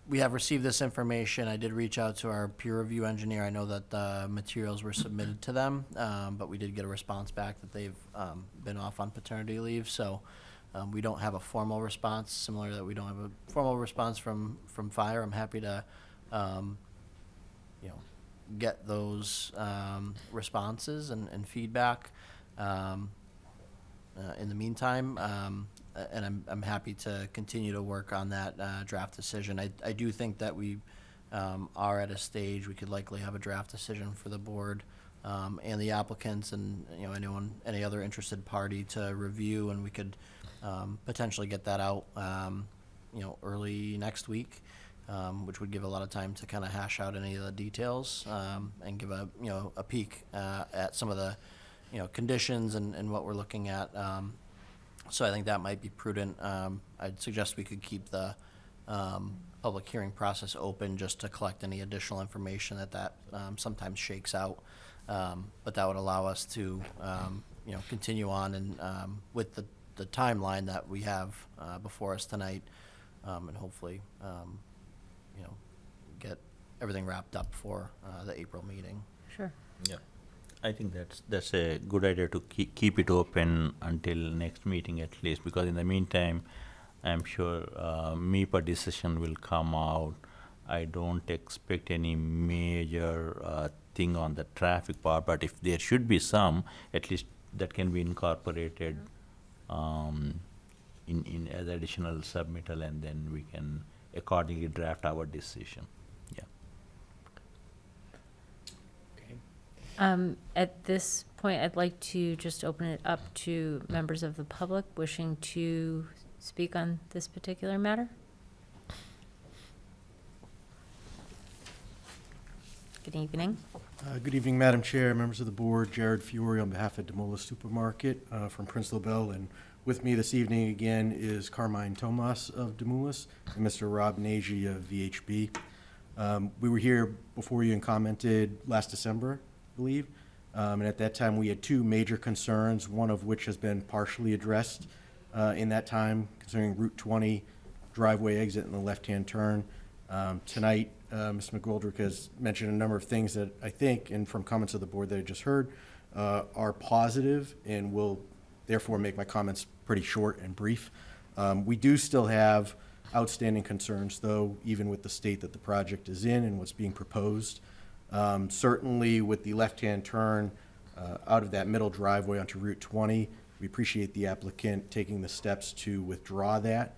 We have received this information. I did reach out to our peer review engineer. I know that the materials were submitted to them, but we did get a response back that they've been off on paternity leave. So We don't have a formal response, similar that we don't have a formal response from fire. I'm happy to, you know, get those responses and feedback in the meantime. And I'm happy to continue to work on that draft decision. I do think that we are at a stage we could likely have a draft decision for the board and the applicants and, you know, any other interested party to review, and we could potentially get that out, you know, early next week, which would give a lot of time to kind of hash out any of the details and give a, you know, a peek at some of the, you know, conditions and what we're looking at. So I think that might be prudent. I'd suggest we could keep the public hearing process open just to collect any additional information that sometimes shakes out. But that would allow us to, you know, continue on and with the timeline that we have before us tonight, and hopefully, you know, get everything wrapped up for the April meeting. Sure. Yeah. I think that's a good idea to keep it open until next meeting at least, because in the meantime, I'm sure MEPA decision will come out. I don't expect any major thing on the traffic part, but if there should be some, at least that can be incorporated in as additional submittal, and then we can accordingly draft our decision. Yeah. Okay. At this point, I'd like to just open it up to members of the public wishing to speak on this particular matter. Good evening. Good evening, Madam Chair, members of the board. Jared Fiore on behalf of Demoulas Supermarket from Prince Bell. And with me this evening again is Carmine Tomas of Demoulas and Mr. Rob Nagy of VHB. We were here before you and commented last December, I believe. And at that time, we had two major concerns, one of which has been partially addressed in that time concerning Route 20 driveway exit and the left-hand turn. Tonight, Mr. McGoldrick has mentioned a number of things that I think, and from comments of the board that I just heard, are positive, and will therefore make my comments pretty short and brief. We do still have outstanding concerns, though, even with the state that the project is in and what's being proposed. Certainly with the left-hand turn out of that middle driveway onto Route 20, we appreciate the applicant taking the steps to withdraw that.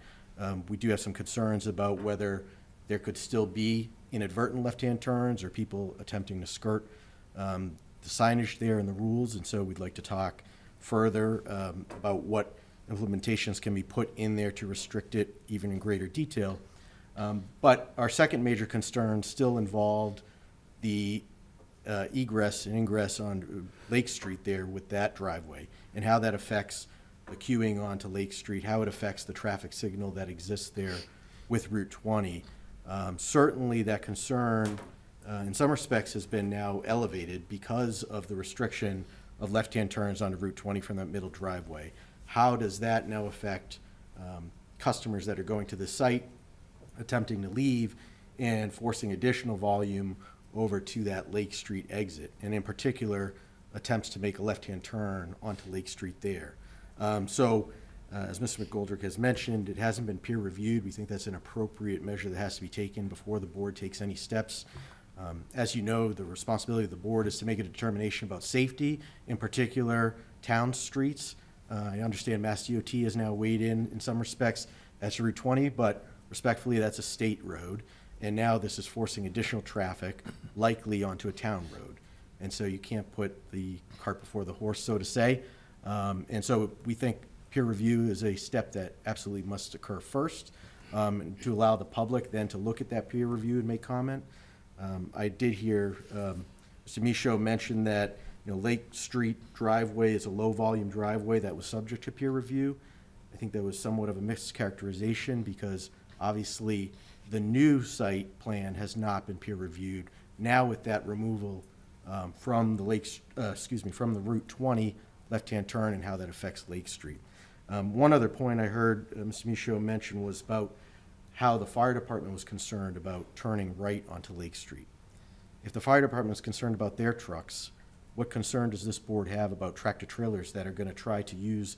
We do have some concerns about whether there could still be inadvertent left-hand turns or people attempting to skirt the signage there and the rules, and so we'd like to talk further about what implementations can be put in there to restrict it even in greater detail. But our second major concern still involved the egress and ingress on Lake Street there with that driveway, and how that affects the queuing onto Lake Street, how it affects the traffic signal that exists there with Route 20. Certainly that concern, in some respects, has been now elevated because of the restriction of left-hand turns onto Route 20 from that middle driveway. How does that now affect customers that are going to the site, attempting to leave, and forcing additional volume over to that Lake Street exit, and in particular, attempts to make a left-hand turn onto Lake Street there? As Mr. McGoldrick has mentioned, it hasn't been peer reviewed. We think that's an appropriate measure that has to be taken before the board takes any steps. As you know, the responsibility of the board is to make a determination about safety, in particular town streets. I understand Mass DOT has now weighed in some respects as to Route 20, but respectfully, that's a state road. And now this is forcing additional traffic, likely onto a town road. And so you can't put the cart before the horse, so to say. And so we think peer review is a step that absolutely must occur first, to allow the public then to look at that peer review and make comment. I did hear Mr. Michaud mention that Lake Street driveway is a low-volume driveway that was subject to peer review. I think that was somewhat of a mischaracterization, because obviously the new site plan has not been peer reviewed. Now with that removal from the Route 20 left-hand turn and how that affects Lake Street. One other point I heard Mr. Michaud mention was about how the fire department was concerned about turning right onto Lake Street. If the fire department is concerned about their trucks, what concern does this board have about tractor trailers that are going to try to use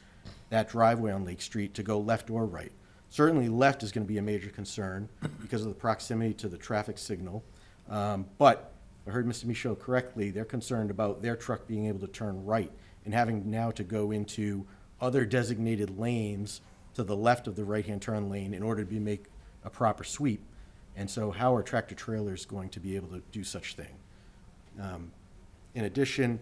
that driveway on Lake Street to go left or right. Certainly, left is going to be a major concern because of the proximity to the traffic signal. But if I heard Mr. Michaud correctly, they're concerned about their truck being able to turn right and having now to go into other designated lanes to the left of the right-hand turn lane in order to make a proper sweep. And so how are tractor trailers going to be able to do such thing? In addition,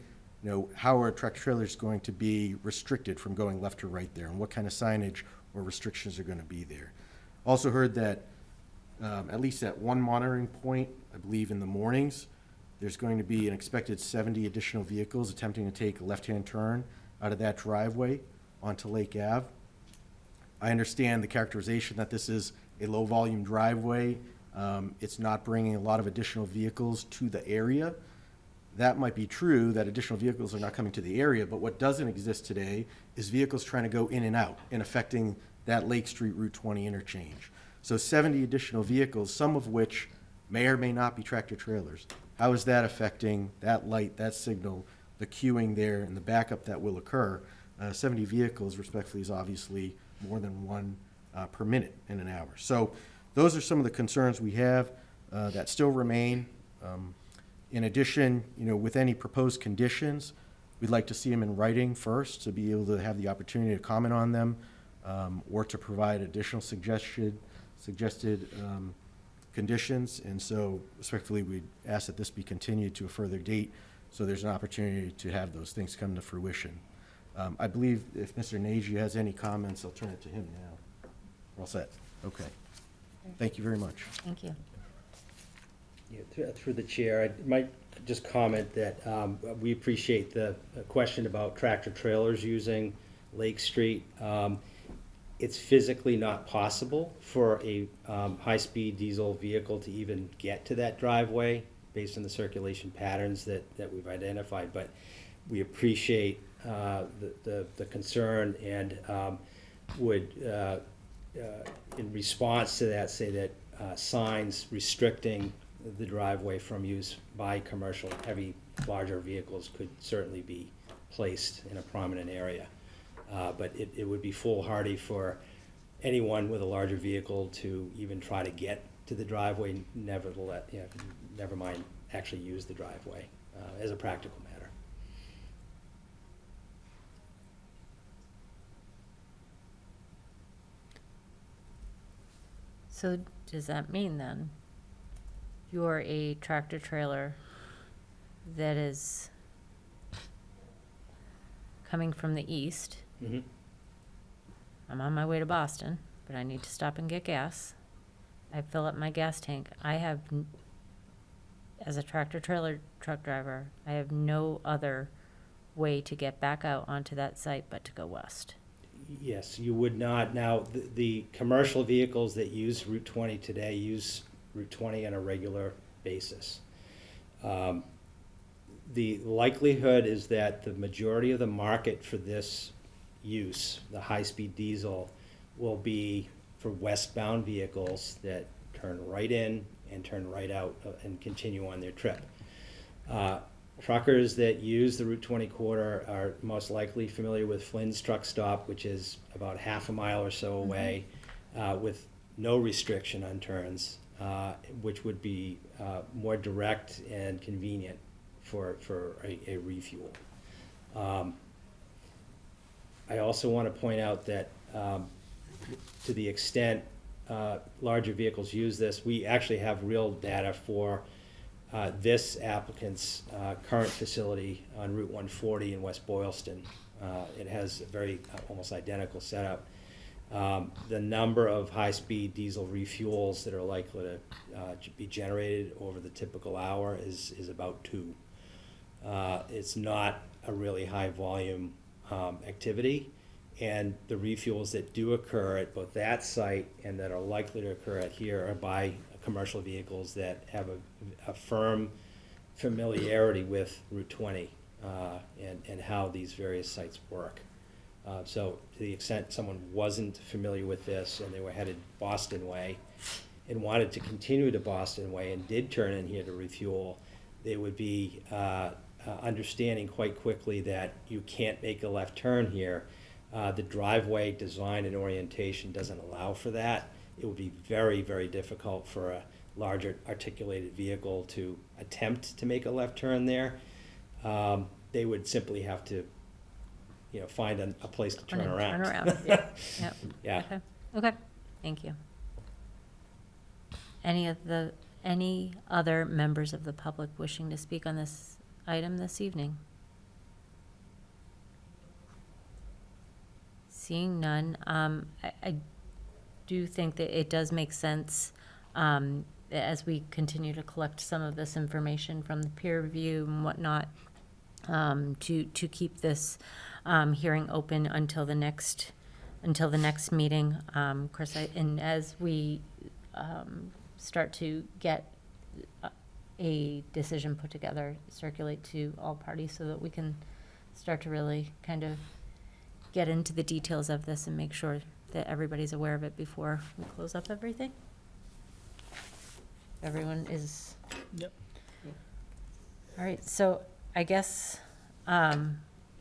how are tractor trailers going to be restricted from going left or right there, and what kind of signage or restrictions are going to be there? Also heard that at least at one monitoring point, I believe in the mornings, there's going to be an expected 70 additional vehicles attempting to take a left-hand turn out of that driveway onto Lake Ave. I understand the characterization that this is a low-volume driveway. It's not bringing a lot of additional vehicles to the area. That might be true, that additional vehicles are not coming to the area, but what doesn't exist today is vehicles trying to go in and out and affecting that Lake Street Route 20 interchange. So 70 additional vehicles, some of which may or may not be tractor trailers. How is that affecting that light, that signal, the queuing there, and the backup that will occur? 70 vehicles, respectfully, is obviously more than one per minute in an hour. So those are some of the concerns we have that still remain. In addition, with any proposed conditions, we'd like to see them in writing first to be able to have the opportunity to comment on them or to provide additional suggested conditions. And so respectfully, we'd ask that this be continued to a further date so there's an opportunity to have those things come to fruition. I believe if Mr. Nagy has any comments, I'll turn it to him now. We're all set. Okay. Thank you very much. Thank you. Yeah, through the chair, I might just comment that we appreciate the question about tractor trailers using Lake Street. It's physically not possible for a high-speed diesel vehicle to even get to that driveway based on the circulation patterns that we've identified. But we appreciate the concern and would, in response to that, say that signs restricting the driveway from use by commercial heavy, larger vehicles could certainly be placed in a prominent area. But it would be foolhardy for anyone with a larger vehicle to even try to get to the driveway, never mind actually use the driveway as a practical matter. So does that mean then you're a tractor trailer that is coming from the east? Mm-hmm. I'm on my way to Boston, but I need to stop and get gas. I fill up my gas tank. As a tractor trailer truck driver, I have no other way to get back out onto that site but to go west. Yes, you would not. Now, the commercial vehicles that use Route 20 today use Route 20 on a regular basis. The likelihood is that the majority of the market for this use, the high-speed diesel, will be for westbound vehicles that turn right in and turn right out and continue on their trip. Truckers that use the Route 20 corridor are most likely familiar with Flynn's truck stop, which is about half a mile or so away, with no restriction on turns, which would be more direct and convenient for a refuel. I also want to point out that to the extent larger vehicles use this, we actually have real data for this applicant's current facility on Route 140 in West Boylston. It has a very almost identical setup. The number of high-speed diesel refuels that are likely to be generated over the typical hour is about 2. It's not a really high volume activity, and the refuels that do occur at both that site and that are likely to occur at here are by commercial vehicles that have a firm familiarity with Route 20 and how these various sites work. So to the extent someone wasn't familiar with this and they were headed Boston way and wanted to continue to Boston way and did turn in here to refuel, they would be understanding quite quickly that you can't make a left turn here The driveway design and orientation doesn't allow for that. It would be very, very difficult for a larger articulated vehicle to attempt to make a left turn there. They would simply have to, find a place to turn around. Turn around, yeah, yep. Yeah. Okay, okay, thank you. Any other members of the public wishing to speak on this item this evening? Seeing none, I do think that it does make sense, as we continue to collect some of this information from the peer review and whatnot, to keep this hearing open until the next meeting. Chris, and as we start to get a decision put together, circulate to all parties so that we can start to really kind of get into the details of this and make sure that everybody's aware of it before we close up everything. Everyone is? Yep. All right, so I guess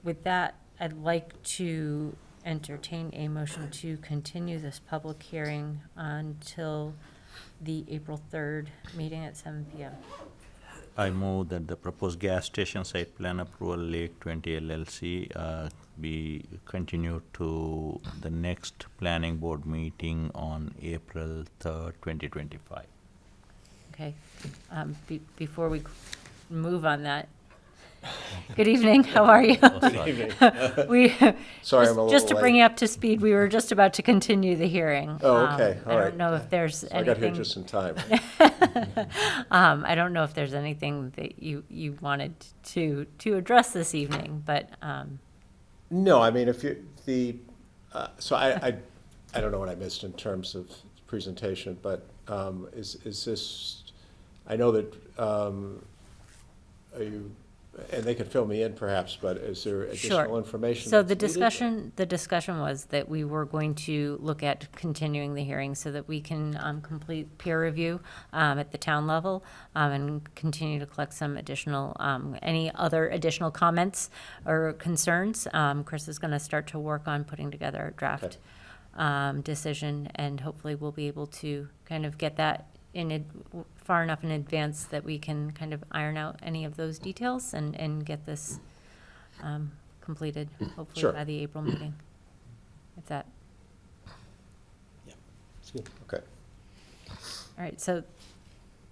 with that, I'd like to entertain a motion to continue this public hearing until the April 3rd meeting at 7 PM. I move that the proposed gas station site plan approval Lake 20 LLC be continued to the next planning board meeting on April 3rd, 2025. Okay, before we move on that, good evening, how are you? We, Sorry, I'm a little just to bring late. you up to speed, we were just about to continue the hearing. Oh, okay, I all don't right. know if there's I got here anything, just in time. I don't know if there's anything that you wanted to address this evening, but, No, I mean, if you, so I don't know what I missed in terms of presentation, but is this, I know that, are you, and they could fill me in perhaps, but is there additional information? So the that's needed? discussion was that we were going to look at continuing the hearing so that we can complete peer review at the town level and continue to collect some additional, any other additional comments or concerns. Chris is going to start to work on putting together a draft decision, and hopefully we'll be able to kind of get that far enough in advance that we can kind of iron out any of those details and get this completed, hopefully Sure. by the April meeting. If that, It's good. Okay. all right, so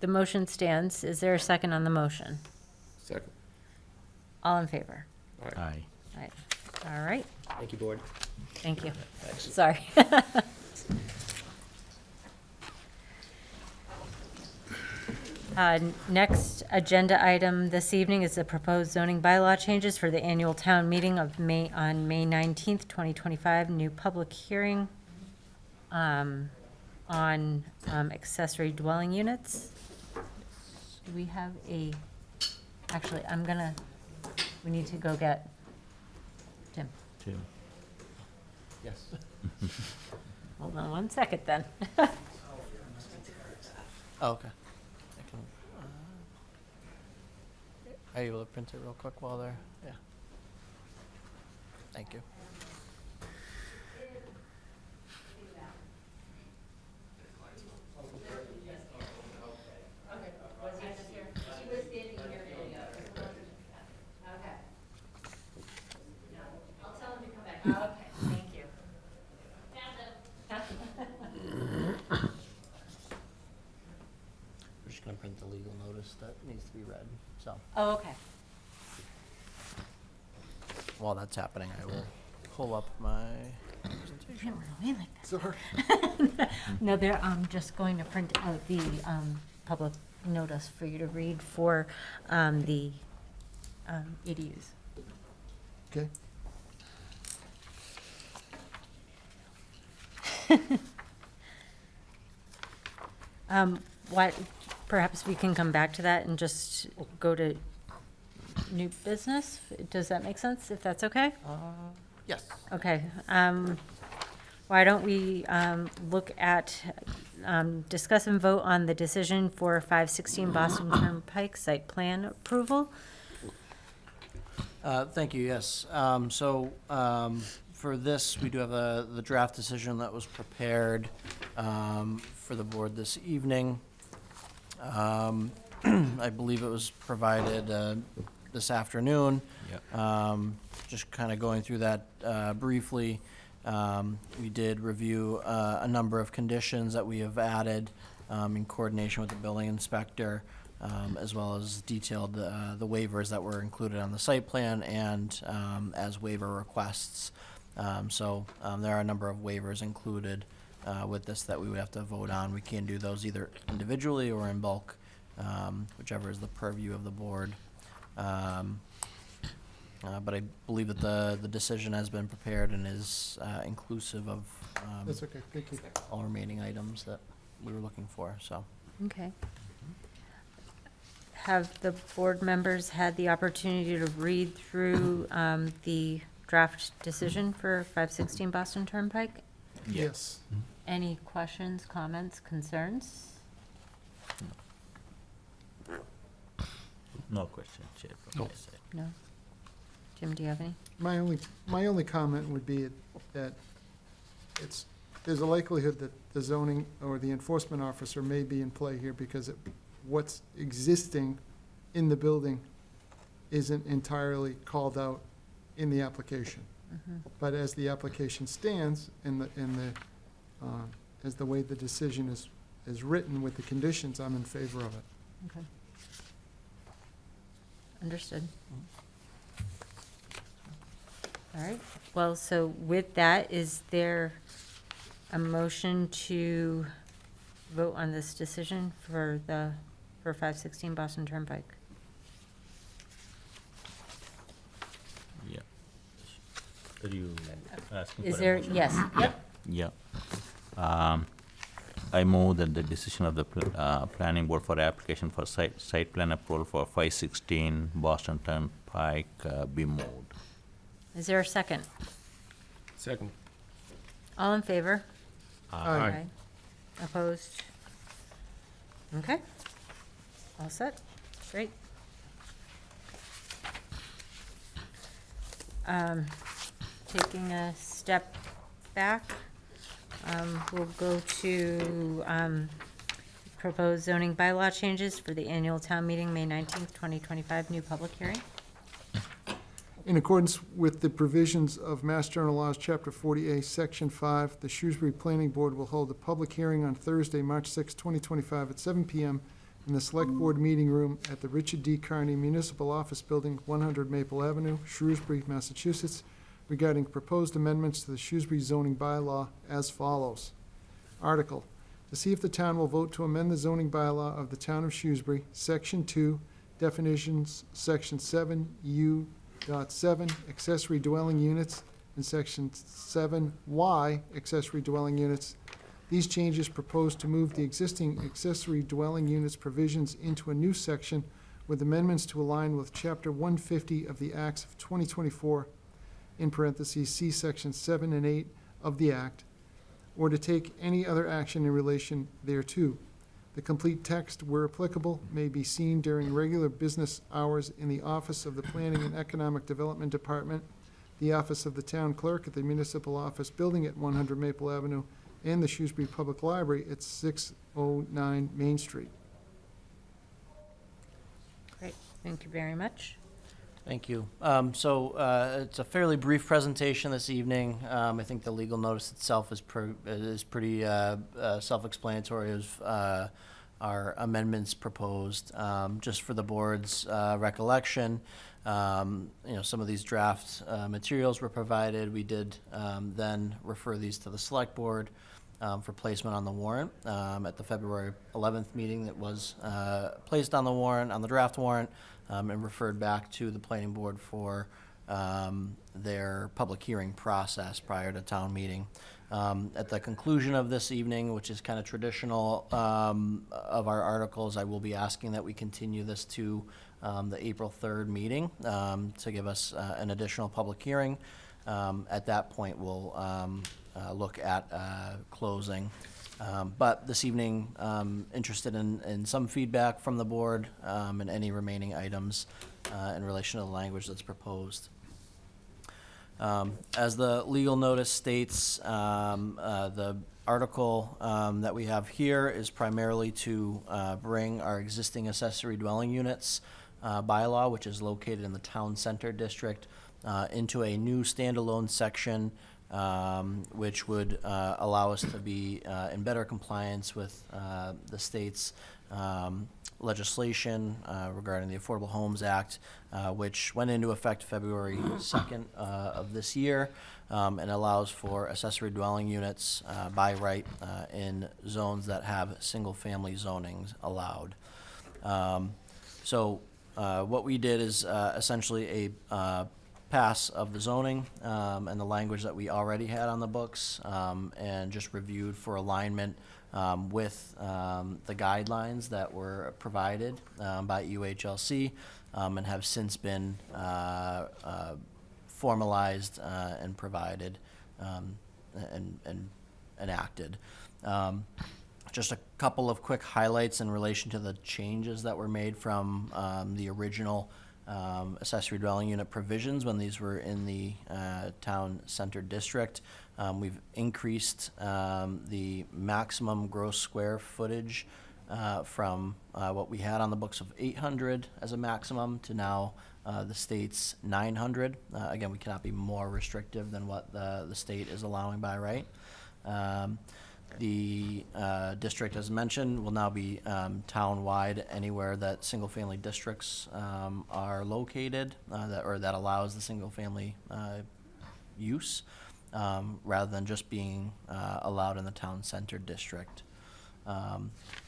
the motion stands. Is there a second on the motion? Second. All in favor? Aye. All right. All right, Thank you, board. thank you. Thanks. Sorry. Next agenda item this evening is the proposed zoning bylaw changes for the annual town meeting on May 19th, 2025. New public hearing on accessory dwelling units. Do we have actually, we need to go get Tim. Tim. Yes. Hold on one second then. Oh, okay. I can, are you able to print it real quick while they're, yeah. Thank you. Okay, thank you. We're just gonna print the legal notice that needs to be read, so Oh, okay. while that's happening, I will pull up my presentation. Can't run away like that. Sorry. No, they're just going to print out the public notice for you to read for the ADUs. Okay. What, perhaps we can come back to that and just go to new business? Does that make sense, if that's okay? Yes. Okay, why don't we look at, discuss and vote on the decision for 516 Boston Turnpike site plan approval? Thank you, yes. For this, we do have the draft decision that was prepared for the board this evening. I believe it was provided this afternoon. Just kind of going through that briefly. We did review a number of conditions that we have added in coordination with the building inspector, as well as detailed the waivers that were included on the site plan and as waiver requests. So there are a number of waivers included with this that we would have to vote on. We can do those either individually or in bulk, whichever is the purview of the board. But I believe that the decision has been prepared and is inclusive of That's okay, thank you. all remaining items that we were looking for, so. Okay. Have the board members had the opportunity to read through the draft decision for 516 Boston Turnpike? Yes. Any questions, comments, concerns? No question, Chair, from my side. No? Jim, do you have any? My only comment would be that there's a likelihood that the zoning or the enforcement officer may be in play here because what's existing in the building isn't entirely called out in the application. But as the application stands, as the way the decision is written with the conditions, I'm in favor of it. Okay. Understood. All right, well, so with that, is there a motion to vote on this decision for 516 Boston Turnpike? Yeah. Are you asking for Is a there, motion? yes, yep, Yeah. I move that the decision of the planning board for application for site plan approval for 516 Boston Turnpike be moved. is there a second? Second. All in favor? Aye. Opposed? Okay. All set, great. Taking a step back, we'll go to proposed zoning bylaw changes for the annual town meeting, May 19th, 2025, new public hearing. In accordance with the provisions of Mass General Laws, Chapter 40A, Section 5, the Shrewsbury Planning Board will hold a public hearing on Thursday, March 6, 2025, at 7 p.m. in the Select Board Meeting Room at the Richard D. Carney Municipal Office Building, 100 Maple Avenue, Shrewsbury, Massachusetts, regarding proposed amendments to the Shrewsbury zoning bylaw as follows. Article, to see if the town will vote to amend the zoning bylaw of the town of Shrewsbury, Section 2, definitions, Section 7U. .7 accessory dwelling units, and Section 7Y accessory dwelling units. These changes propose to move the existing accessory dwelling units provisions into a new section with amendments to align with Chapter 150 of the Acts of 2024, in parentheses, see Sections 7 and 8 of the Act, or to take any other action in relation thereto. The complete text, where applicable, may be seen during regular business hours in the Office of the Planning and Economic Development Department, the Office of the Town Clerk at the Municipal Office Building at 100 Maple Avenue, and the Shrewsbury Public Library at 609 Main Street. Great, thank you very much. Thank you. It's a fairly brief presentation this evening. I think the legal notice itself is pretty self-explanatory of our amendments proposed. Just for the board's recollection, some of these draft materials were provided. We did then refer these to the select board for placement on the warrant at the February 11th meeting that was placed on the warrant, on the draft warrant, and referred back to the planning board for their public hearing process prior to town meeting. At the conclusion of this evening, which is kind of traditional of our articles, I will be asking that we continue this to the April 3rd meeting to give us an additional public hearing. At that point, we'll look at closing. But this evening, interested in some feedback from the board and any remaining items in relation to the language that's proposed. As the legal notice states, the article that we have here is primarily to bring our existing accessory dwelling units bylaw, which is located in the town center district, into a new standalone section, which would allow us to be in better compliance with the state's legislation regarding the Affordable Homes Act, which went into effect February 2nd of this year, and allows for accessory dwelling units by right in zones that have single-family zonings allowed. So what we did is essentially a pass of the zoning and the language that we already had on the books, and just reviewed for alignment with the guidelines that were provided by UHLC, and have since been formalized and provided and enacted. Just a couple of quick highlights in relation to the changes that were made from the original accessory dwelling unit provisions when these were in the town center district. We've increased the maximum gross square footage from what we had on the books of 800 as a maximum to now the state's 900. Again, we cannot be more restrictive than what the state is allowing by right. The district, as mentioned, will now be town-wide anywhere that single-family districts are located, that allows the single-family use, rather than just being allowed in the town center district.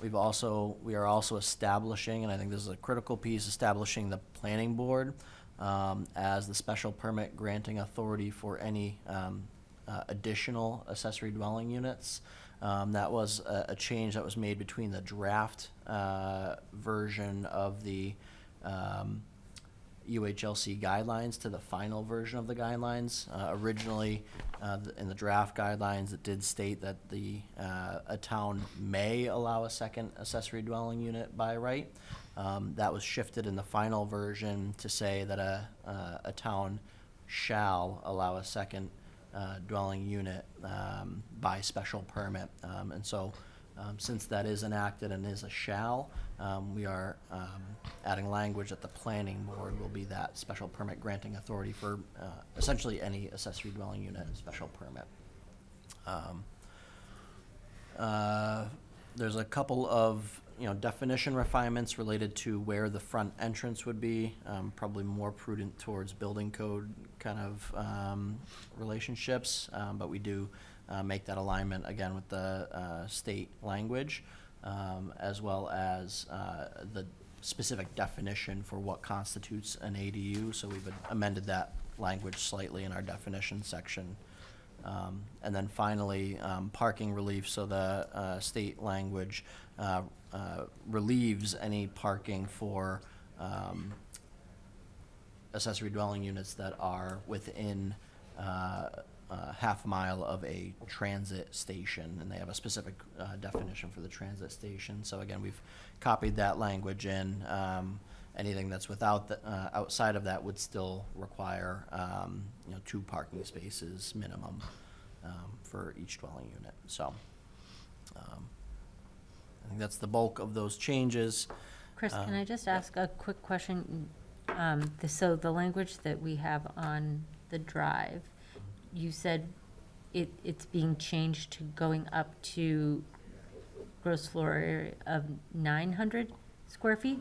We are also establishing, and I think this is a critical piece, establishing the planning board as the special permit granting authority for any additional accessory dwelling units. That was a change that was made between the draft version of the UHLC guidelines to the final version of the guidelines. Originally, in the draft guidelines, it did state that a town may allow a second accessory dwelling unit by right. That was shifted in the final version to say that a town shall allow a second dwelling unit by special permit. And so, since that is enacted and is a shall, we are adding language that the planning board will be that special permit granting authority for essentially any accessory dwelling unit special permit. There's a couple of definition refinements related to where the front entrance would be, probably more prudent towards building code kind of relationships, but we do make that alignment again with the state language, as well as the specific definition for what constitutes an ADU. So we've amended that language slightly in our definition section. And then finally, parking relief. So the state language relieves any parking for accessory dwelling units that are within half a mile of a transit station, and they have a specific definition for the transit station. So again, we've copied that language in. Anything that's outside of that would still require 2 parking spaces minimum for each dwelling unit. So I think that's the bulk of those changes. Chris, can I just ask a quick question? So the language that we have on the drive, you said it's being changed to going up to gross floor area of 900 square feet?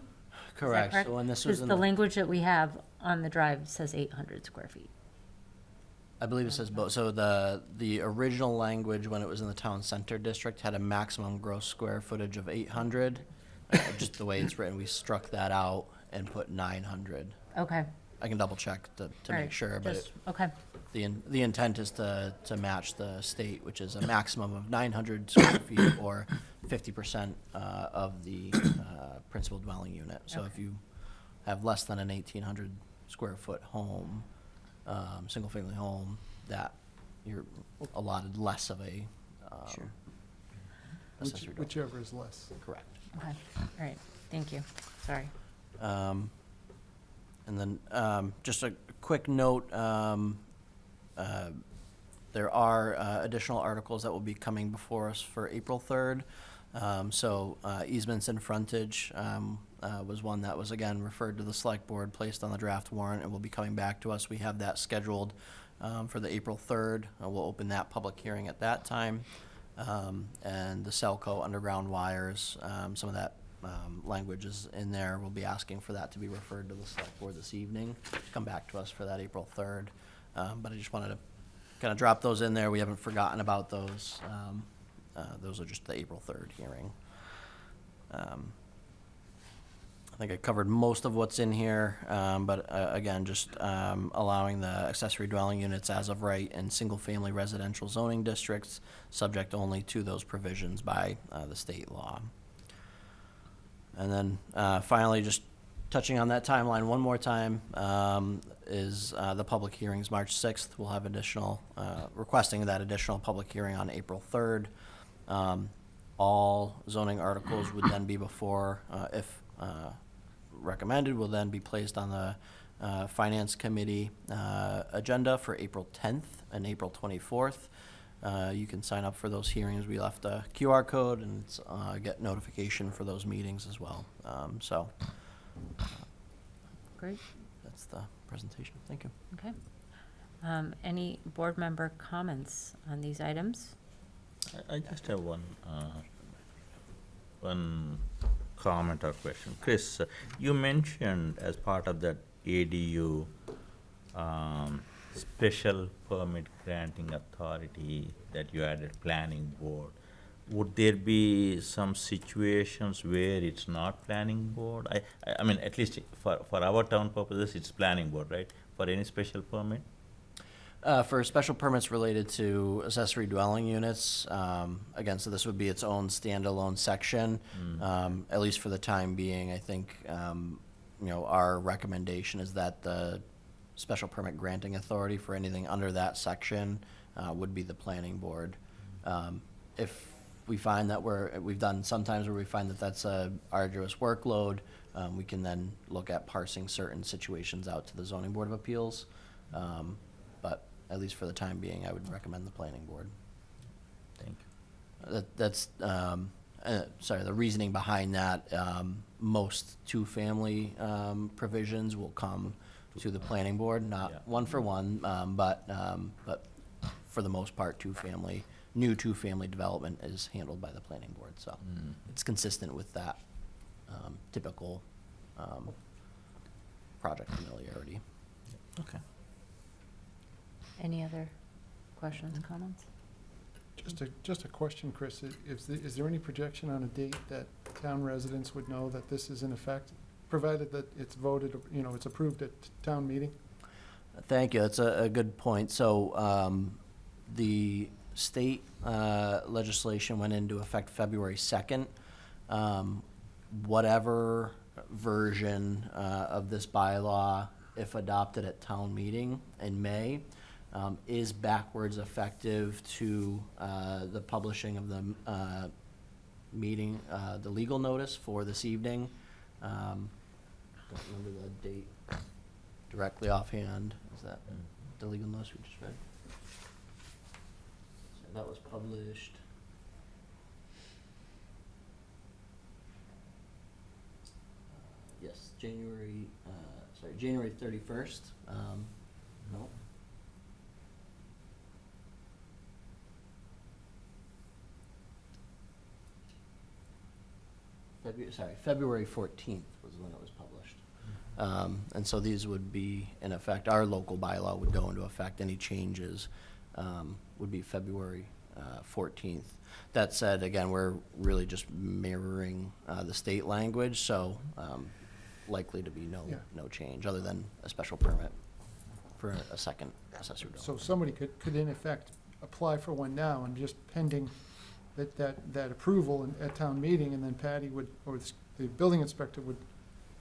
Correct. So when this was Because the language that we have on the drive says 800 square feet. I believe it says both. So the original language, when it was in the town center district, had a maximum gross square footage of 800. Just the way it's written, we struck that out and put 900. Okay. I can double check to make sure, but Okay. the intent is to match the state, which is a maximum of 900 square feet or 50% of the principal dwelling unit. So if you have less than an 1,800 square foot home, single family home, that you're allotted less of a accessory dwelling. Whichever is less. Correct. Okay. All right. Thank you. Sorry. And then just a quick note, there are additional articles that will be coming before us for April 3rd. So easements and frontage was one that was, again, referred to the select board, placed on the draft warrant, and will be coming back to us. We have that scheduled for the April 3rd. We'll open that public hearing at that time. And the Selco underground wires, some of that language is in there. We'll be asking for that to be referred to the select board this evening, to come back to us for that April 3rd. But I just wanted to kind of drop those in there. We haven't forgotten about those. Those are just the April 3rd hearing. I think I covered most of what's in here, but again, just allowing the accessory dwelling units as of right in single-family residential zoning districts, subject only to those provisions by the state law. And then finally, just touching on that timeline one more time, is the public hearings March 6th. We'll have additional, requesting that additional public hearing on April 3rd. All zoning articles would then be before, if recommended, will then be placed on the Finance Committee agenda for April 10th and April 24th. You can sign up for those hearings. We left a QR code and get notification for those meetings as well. So Great, that's the presentation. Thank you. okay. Any board member comments on these items? I just have one comment or question. Chris, you mentioned as part of that ADU special permit granting authority that you added planning board. Would there be some situations where it's not planning board? I mean, at least for our town purposes, it's planning board, right? For any special permit? For special permits related to accessory dwelling units, again, so this would be its own standalone section. At least for the time being, I think, our recommendation is that the special permit granting authority for anything under that section would be the planning board. If we find that we've done sometimes where we find that that's a arduous workload, we can then look at parsing certain situations out to the zoning board of appeals. But at least for the time being, I would recommend the planning board. Thank you. That's, sorry, the reasoning behind that, most two-family provisions will come to the planning board, Yeah. not one for one, but for the most part, new two-family development is handled by the planning board, so it's consistent with that typical project familiarity. Okay. Any other questions, comments? Just a question, Chris. Is there any projection on a date that town residents would know that this is in effect, provided that it's voted, it's approved at town meeting? Thank you. That's a good point. So the state legislation went into effect February 2nd. Whatever version of this bylaw, if adopted at town meeting in May, is backwards effective to the publishing of the meeting, the legal notice for this evening. Don't remember the date directly offhand. Is that the legal notice we just read? So that was published. Yes, January 31st. No. February 14th was when it was published. And so these would be, in effect, our local bylaw would go into effect. Any changes would be February 14th. That said, again, we're really just mirroring the state language, so likely to be no change, other than a special permit for a second accessory dwelling. So somebody could in effect apply for one now and just pending that approval at town meeting, and then Patty would, or the building inspector would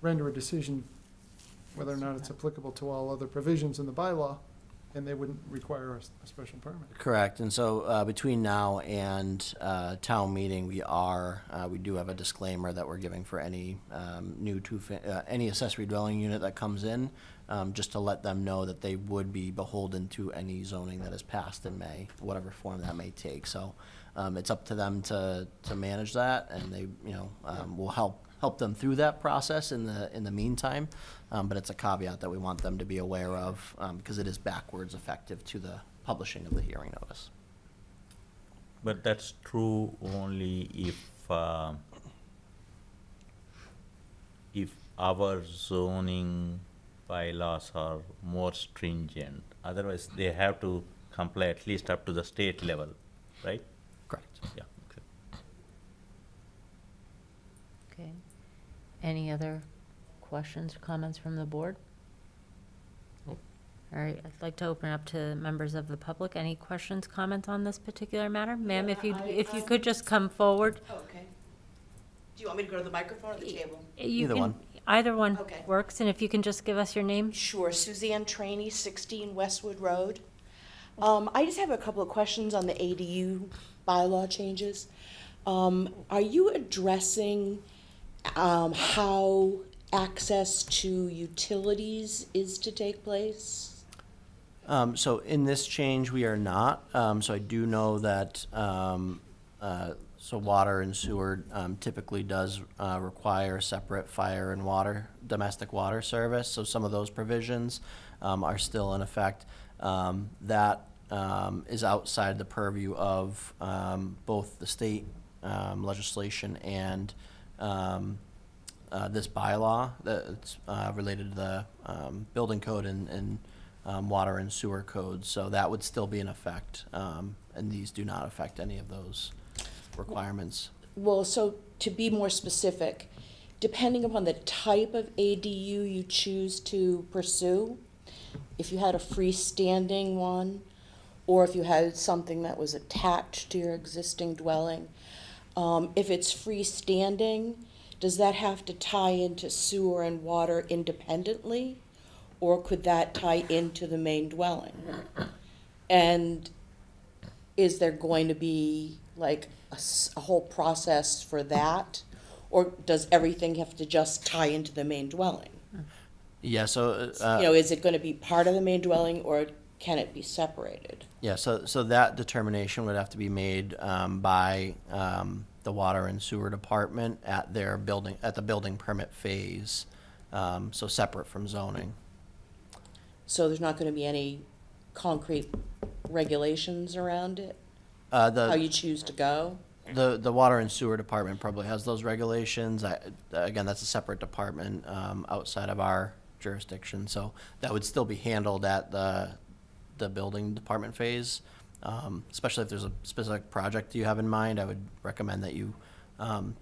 render a decision whether or not it's applicable to all other provisions in the bylaw, And they wouldn't require a special permit. Correct, and so between now and town meeting, we do have a disclaimer that we're giving for any new any accessory dwelling unit that comes in, just to let them know that they would be beholden to any zoning that is passed in May, whatever form that may take. So it's up to them to manage that, and they, will help them through that process in the meantime. But it's a caveat that we want them to be aware of, because it is backwards effective to the publishing of the hearing notice. But that's true only if our zoning bylaws are more stringent. Otherwise, they have to comply at least up to the state level, right? Correct. Yeah. Okay. Okay. Any other questions or comments from the board? Nope. All right, I'd like to open up to members of the public. Any questions, comments on this particular matter? Ma'am, if you could just come forward. Okay. Do you want me to go to the microphone or the table? You Either can- one. Either one Okay. works, and if you can just give us your name? Sure, Suzanne Trainey, 16 Westwood Road. I just have a couple of questions on the ADU bylaw changes. Are you addressing how access to utilities is to take place? So in this change, we are not. So I do know that, so water and sewer typically does require separate fire and water, domestic water service. So some of those provisions are still in effect. That is outside the purview of both the state legislation and this bylaw that's related to the building code and water and sewer codes. So that would still be in effect, and these do not affect any of those requirements. Well, so to be more specific, depending upon the type of ADU you choose to pursue, if you had a freestanding one, or if you had something that was attached to your existing dwelling, if it's freestanding, does that have to tie into sewer and water independently? Or could that tie into the main dwelling? And is there going to be like a whole process for that? Or does everything have to just tie into the main dwelling? Yeah, so, Is it going to be part of the main dwelling or can it be separated? yeah, so that determination would have to be made by the water and sewer department at their building, at the building permit phase, so separate from zoning. So there's not going to be any concrete regulations around it? Uh, How the, you choose to go? the water and sewer department probably has those regulations. Again, that's a separate department, outside of our jurisdiction, so that would still be handled at the building department phase. Especially if there's a specific project you have in mind, I would recommend that you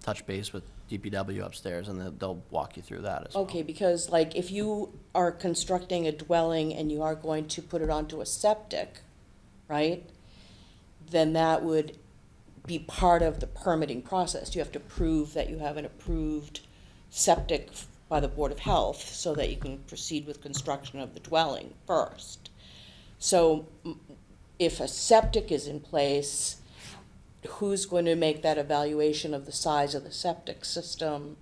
touch base with DPW upstairs, and they'll walk you through that as well. Okay, because like if you are constructing a dwelling and you are going to put it onto a septic, right? Then that would be part of the permitting process. You have to prove that you have an approved septic by the Board of Health so that you can proceed with construction of the dwelling first. So if a septic is in place, who's going to make that evaluation of the size of the septic system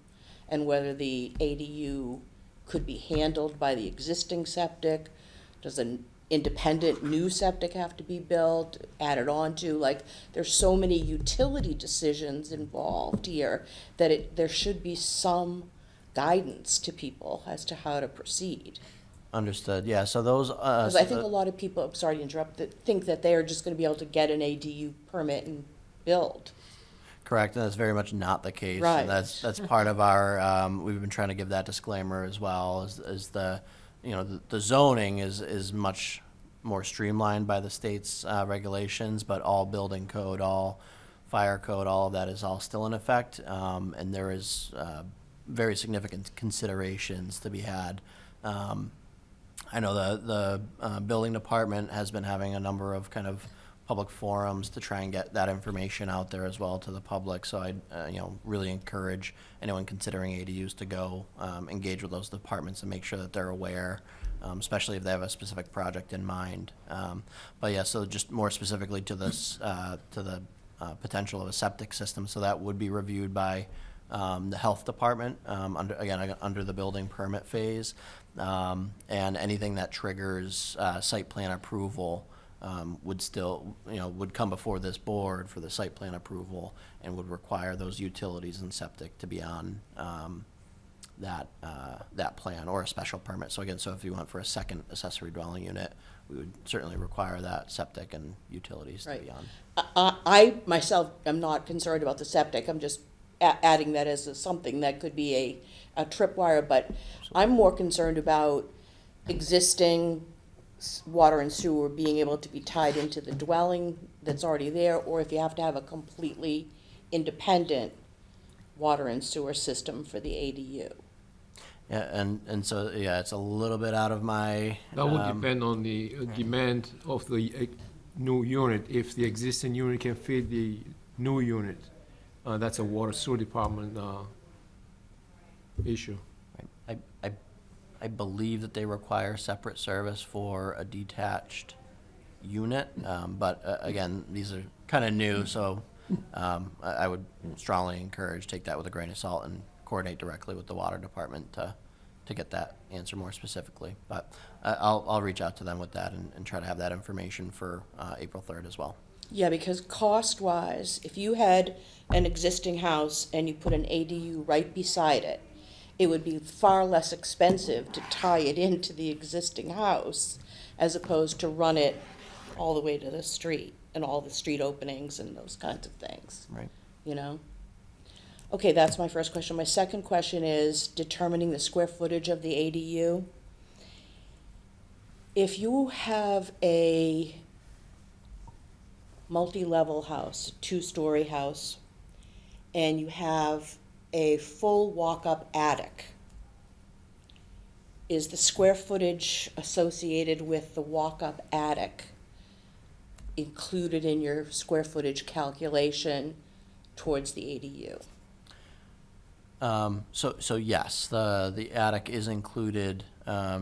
and whether the ADU could be handled by the existing septic? Does an independent new septic have to be built, added on to? Like, there's so many utility decisions involved here that there should be some guidance to people as to how to proceed. Understood, yeah, so those, Because I think a lot of people, I'm sorry to interrupt, that think that they are just gonna be able to get an ADU permit and build. correct, and that's very much not the case. Right. And that's part of our, we've been trying to give that disclaimer as well, is the, the zoning is much more streamlined by the state's regulations, but all building code, all fire code, all of that is all still in effect, and there is very significant considerations to be had. I know the building department has been having a number of kind of public forums to try and get that information out there as well to the public. So I'd, really encourage anyone considering ADUs to go engage with those departments and make sure that they're aware, especially if they have a specific project in mind. But yeah, so just more specifically to this, to the potential of a septic system. So that would be reviewed by the health department, under the building permit phase. And anything that triggers site plan approval would still, would come before this board for the site plan approval and would require those utilities and septic to be on that plan or a special permit. So again, so if you went for a second accessory dwelling unit, we would certainly require that septic and utilities to be on. I myself am not concerned about the septic. I'm just adding that as something that could be a tripwire, but I'm more concerned about existing water and sewer being able to be tied into the dwelling that's already there, or if you have to have a completely independent water and sewer system for the ADU. Yeah, and so, yeah, it's a little bit out of my. That would depend on the demand of the new unit. If the existing unit can fit the new unit, that's a water sewer department issue. I believe that they require separate service for a detached unit, but again, these are kind of new, so I would strongly encourage, take that with a grain of salt and coordinate directly with the water department to get that answer more specifically. But I'll reach out to them with that and try to have that information for April 3rd as well. Yeah, because cost-wise, if you had an existing house and you put an ADU right beside it, it would be far less expensive to tie it into the existing house as opposed to run it all the way to the street and all the street openings and those kinds of things. Right. Okay, that's my first question. My second question is determining the square footage of the ADU. If you have a multi-level house, two-story house, and you have a full walk-up attic, is the square footage associated with the walk-up attic included in your square footage calculation towards the ADU? So yes, the attic is included.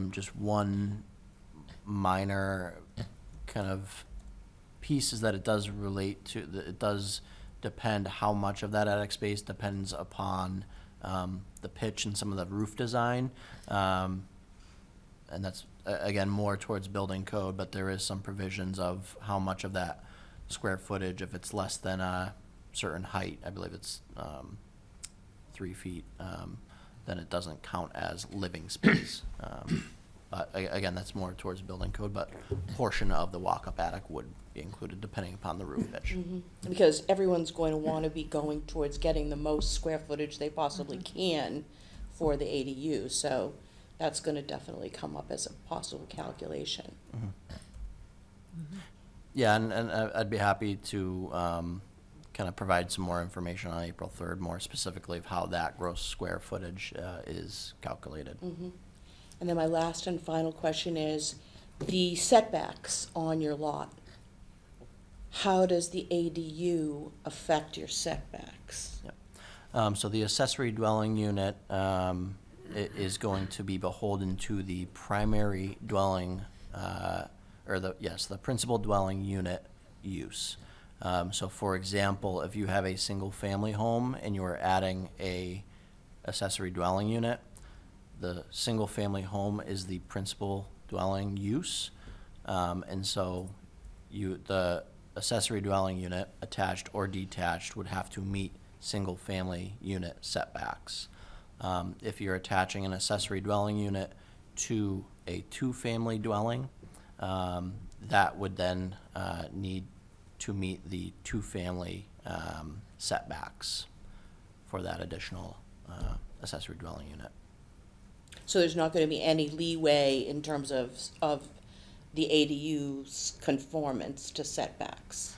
Just one minor kind of piece is that it does relate to, it does depend how much of that attic space depends upon the pitch and some of the roof design. And that's, again, more towards building code, but there is some provisions of how much of that square footage, if it's less than a certain height, I believe it's 3 feet, then it doesn't count as living space. But again, that's more towards building code, but a portion of the walk-up attic would be included depending upon the roof pitch. Because everyone's going to want to be going towards getting the most square footage they possibly can for the ADU, so that's going to definitely come up as a possible calculation. Yeah, and I'd be happy to kind of provide some more information on April 3rd, more specifically of how that gross square footage is calculated. And then my last and final question is the setbacks on your lot. How does the ADU affect your setbacks? Yep. So the accessory dwelling unit is going to be beholden to the primary dwelling, the principal dwelling unit use. So for example, if you have a single-family home and you are adding a accessory dwelling unit, the single-family home is the principal dwelling use. And so the accessory dwelling unit, attached or detached, would have to meet single-family unit setbacks. If you're attaching an accessory dwelling unit to a two-family dwelling, that would then need to meet the two-family setbacks for that additional accessory dwelling unit. So there's not going to be any leeway in terms of the ADU's conformance to setbacks?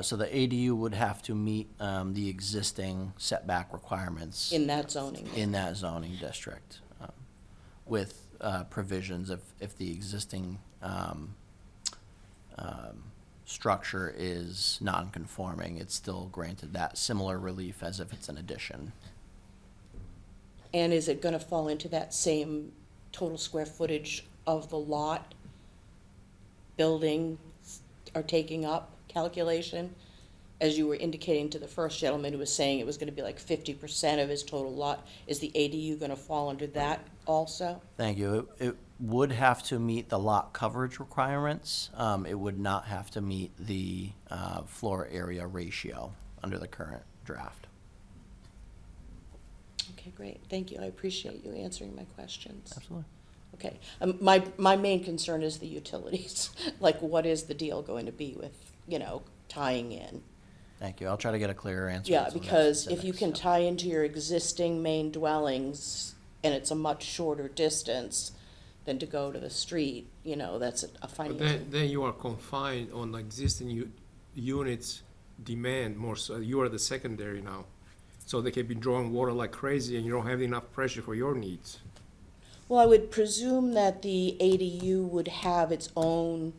So the ADU would have to meet the existing setback requirements. In that zoning? In that zoning district, with provisions if the existing structure is non-conforming, it's still granted that similar relief as if it's an addition. And is it gonna fall into that same total square footage of the lot buildings are taking up calculation? As you were indicating to the first gentleman who was saying it was gonna be like 50% of his total lot, is the ADU gonna fall under that also? Thank you. It would have to meet the lot coverage requirements. It would not have to meet the floor area ratio under the current draft. Okay, great, thank you, I appreciate you answering my questions. Absolutely. Okay, my main concern is the utilities, like what is the deal going to be with, tying in? Thank you. I'll try to get a clearer answer. Yeah, on some of the because if you specifics, can so. tie into your existing main dwellings and it's a much shorter distance than to go to the street, that's a But financial. then you are confined on the existing units demand more, so you are the secondary now. So they can be drawing water like crazy and you don't have enough pressure for your needs. Well, I would presume that the ADU would have its own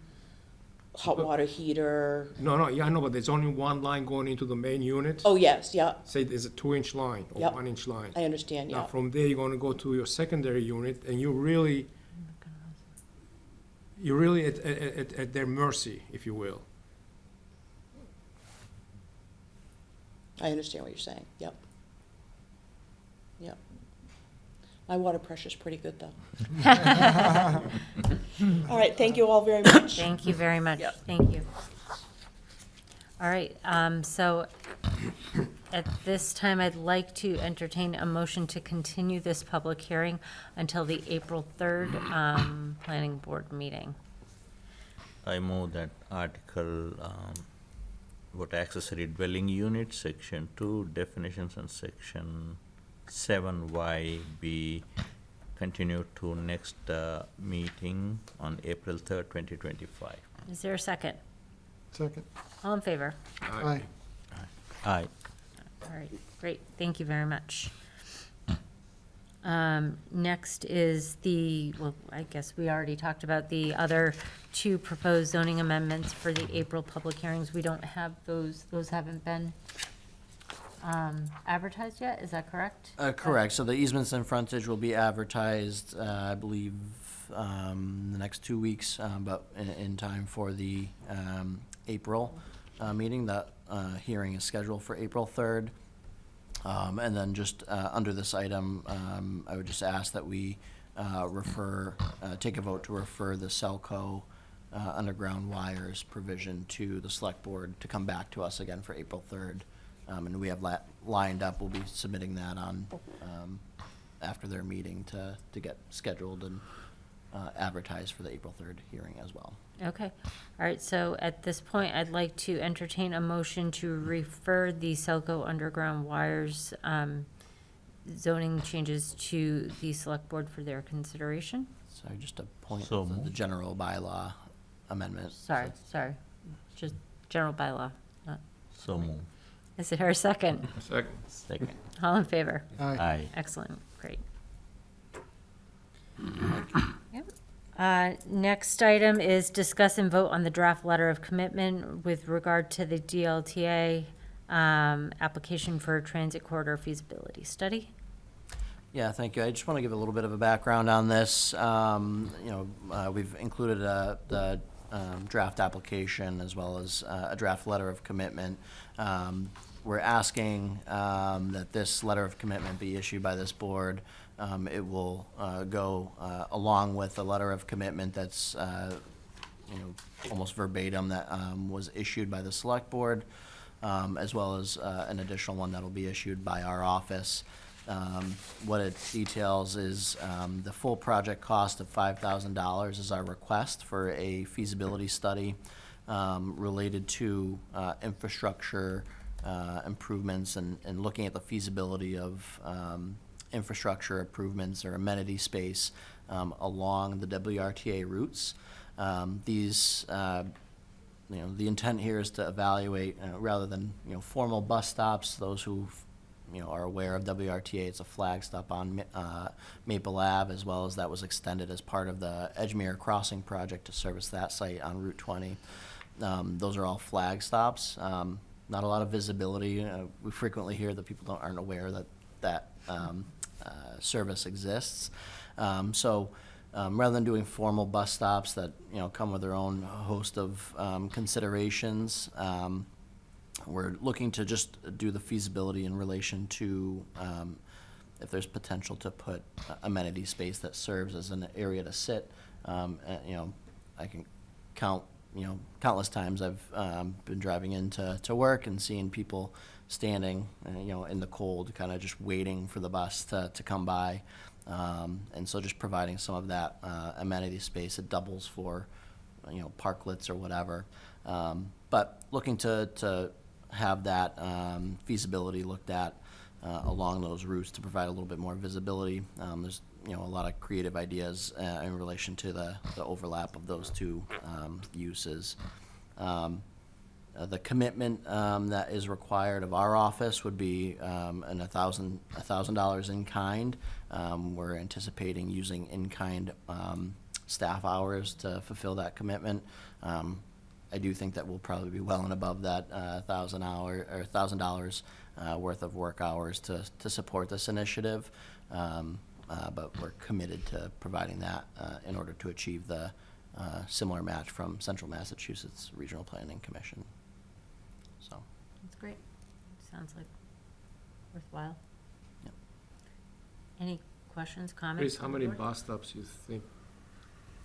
hot water heater. No, yeah, I know, but there's only one line going into the main unit. Oh, yes, yeah, Say there's a 2-inch line or Yep. 1-inch line. I understand, Now, yeah. from there, you're gonna go to your secondary unit, and you're really at their mercy, if you will. I understand what you're saying, yep. Yep. My water pressure's pretty good, though. All right, thank you all very much. Thank you very much. Yep. Thank you. All right, so at this time, I'd like to entertain a motion to continue this public hearing until the April 3rd Planning Board meeting. I move that article, what accessory dwelling unit, section 2, definitions, and section 7Y be continued to next meeting on April 3rd, 2025. Is there a second? Second. All in favor? Aye. Aye. All right, great, thank you very much. Next is well, I guess we already talked about the other two proposed zoning amendments for the April public hearings. We don't have those haven't been advertised yet, is that correct? Correct. So the easements and frontage will be advertised, I believe, the next 2 weeks, but in time for the April meeting. That hearing is scheduled for April 3rd. And then just under this item, I would just ask that we take a vote to refer the Selco underground wires provision to the select board to come back to us again for April 3rd. And we have lined up, we'll be submitting that on after their meeting to get scheduled and advertised for the April 3rd hearing as well. Okay, all right, so at this point, I'd like to entertain a motion to refer the Selco underground wires zoning changes to the select board for their consideration. Sorry, just a point So of the moved. general bylaw amendment. Sorry, just general bylaw. So move. Is there a second? Second. Second. All in favor? Aye. Aye. Excellent, great. Yep. Next item is discuss and vote on the draft letter of commitment with regard to the DLTA application for a transit corridor feasibility study. Yeah, thank you. I just want to give a little bit of a background on this. We've included the draft application as well as a draft letter of commitment. We're asking that this letter of commitment be issued by this board. It will go along with a letter of commitment that's almost verbatim that was issued by the select board, as well as an additional one that'll be issued by our office. What it details is the full project cost of $5,000 is our request for a feasibility study related to infrastructure improvements and looking at the feasibility of infrastructure improvements or amenity space along the WRTA routes. The intent here is to evaluate, rather than, formal bus stops, those who are aware of WRTA, it's a flag stop on Maple Ave, as well as that was extended as part of the Edgemere Crossing project to service that site on Route 20. those are all flag stops. Not a lot of visibility. We frequently hear that people aren't aware that service exists. So rather than doing formal bus stops that come with their own host of considerations, we're looking to just do the feasibility in relation to if there's potential to put amenity space that serves as an area to sit. I can count, countless times I've been driving to work and seeing people standing, in the cold, kind of just waiting for the bus to come by. And so just providing some of that amenity space, it doubles for, parklets or whatever. But looking to have that feasibility looked at along those routes to provide a little bit more visibility. There's a lot of creative ideas in relation to the overlap of those two uses. The commitment that is required of our office would be $1,000 in kind. We're anticipating using in-kind staff hours to fulfill that commitment. I do think that we'll probably be well and above that $1,000 worth of work hours to support this initiative. But we're committed to providing that in order to achieve the similar match from Central Massachusetts Regional Planning Commission. So. That's great. Sounds like worthwhile. Yep. Any questions, comments? Chris, how from the many board? bus stops you think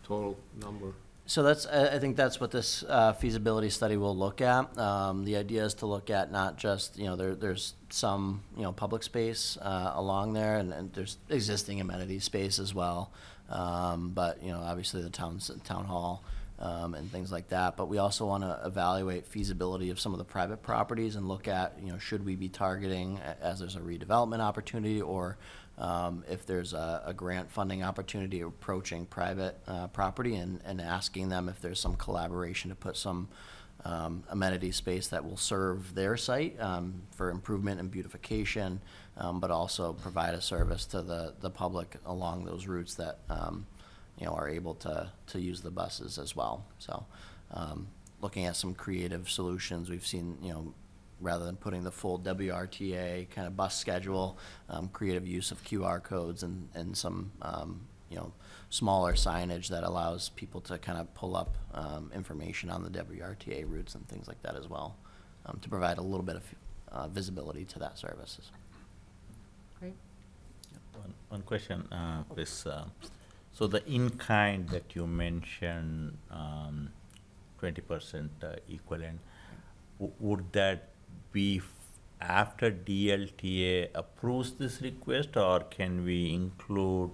total number? So I think that's what this feasibility study will look at. The idea is to look at not just, there's some, public space along there, and there's existing amenity space as well. But, obviously the town hall and things like that. But we also want to evaluate feasibility of some of the private properties and look at, should we be targeting as there's a redevelopment opportunity, or if there's a grant funding opportunity approaching private property and asking them if there's some collaboration to put some amenity space that will serve their site for improvement and beautification, but also provide a service to the public along those routes that are able to use the buses as well. So looking at some creative solutions, we've seen, rather than putting the full WRTA kind of bus schedule, creative use of QR codes and some, smaller signage that allows people to kind of pull up information on the WRTA routes and things like that as well, to provide a little bit of visibility to that services. Great. One question, Chris. So the in-kind that you mentioned, 20% equivalent, would that be after DLTA approves this request, or can we include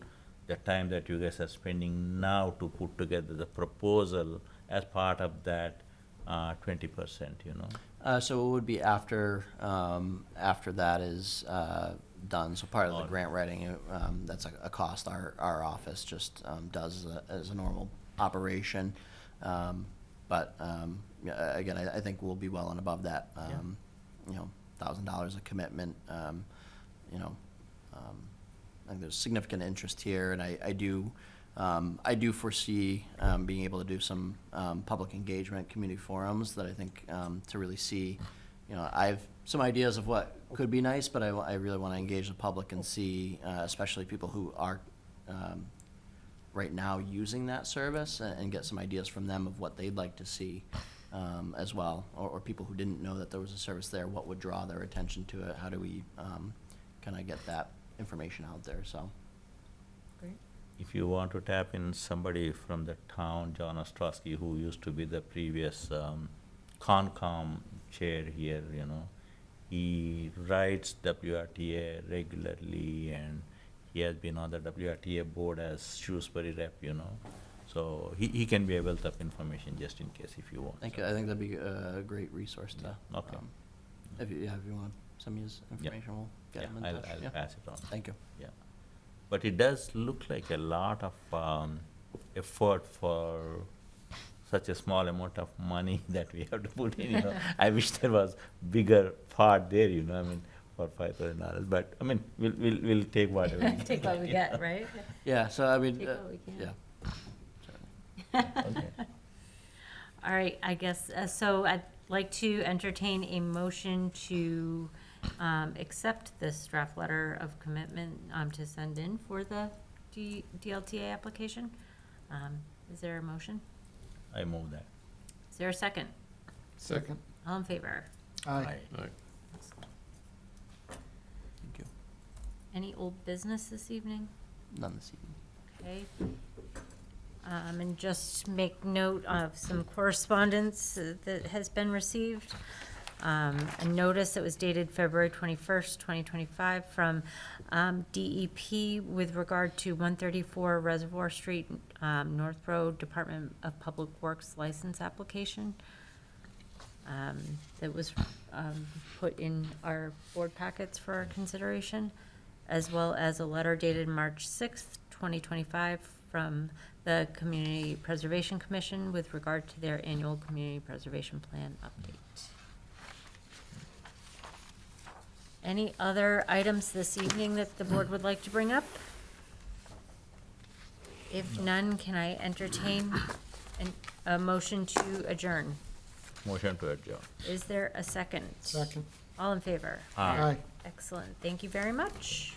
the time that you guys are spending now to put together the proposal as part of that 20%, So it would be after that is done. So part of the grant writing, that's a cost our office just does as a normal operation. But again, I think we'll be well and above that. $1,000 a commitment. I think there's significant interest here, and I do foresee being able to do some public engagement, community forums that I think to really see. I have some ideas of what could be nice, but I really want to engage the public and see, especially people who are right now using that service, and get some ideas from them of what they'd like to see as well, or people who didn't know that there was a service there. What would draw their attention to it? How do we kind of get that information out there? So. Great. If you want to tap in somebody from the town, John Ostrowski, who used to be the previous Concom chair here, he writes WRTA regularly, and he has been on the WRTA board as Shrewsbury rep, So he can be a wealth of information just in case if you want. Thank you. I think that'd be a great resource to. Okay. If you want some of his information, we'll get him in touch. I'll pass it on. Thank you. Yeah. But it does look like a lot of effort for such a small amount of money that we have to put in, I wish there was bigger part there, for $5,000. But, we'll take whatever we Take what we get, right? Yeah, so Take what we can. yeah. Okay. All right, I guess, so I'd like to entertain a motion to accept this draft letter of commitment to send in for the DLTA application. Is there a motion? I move that. Is there a second? Second. All in favor? Aye. Right. Thank you. Any old business this evening? None this evening. Okay. And just make note of some correspondence that has been received. A notice that was dated February 21st, 2025 from DEP with regard to 134 Reservoir Street, North Road, Department of Public Works license application. That was put in our board packets for our consideration, as well as a letter dated March 6th, 2025 from the Community Preservation Commission with regard to their annual Community Preservation Plan update. Any other items this evening that the board would like to bring up? If none, can I entertain a motion to adjourn? Motion to adjourn. Is there a second? Second. All in favor? Aye. Excellent. Thank you very much.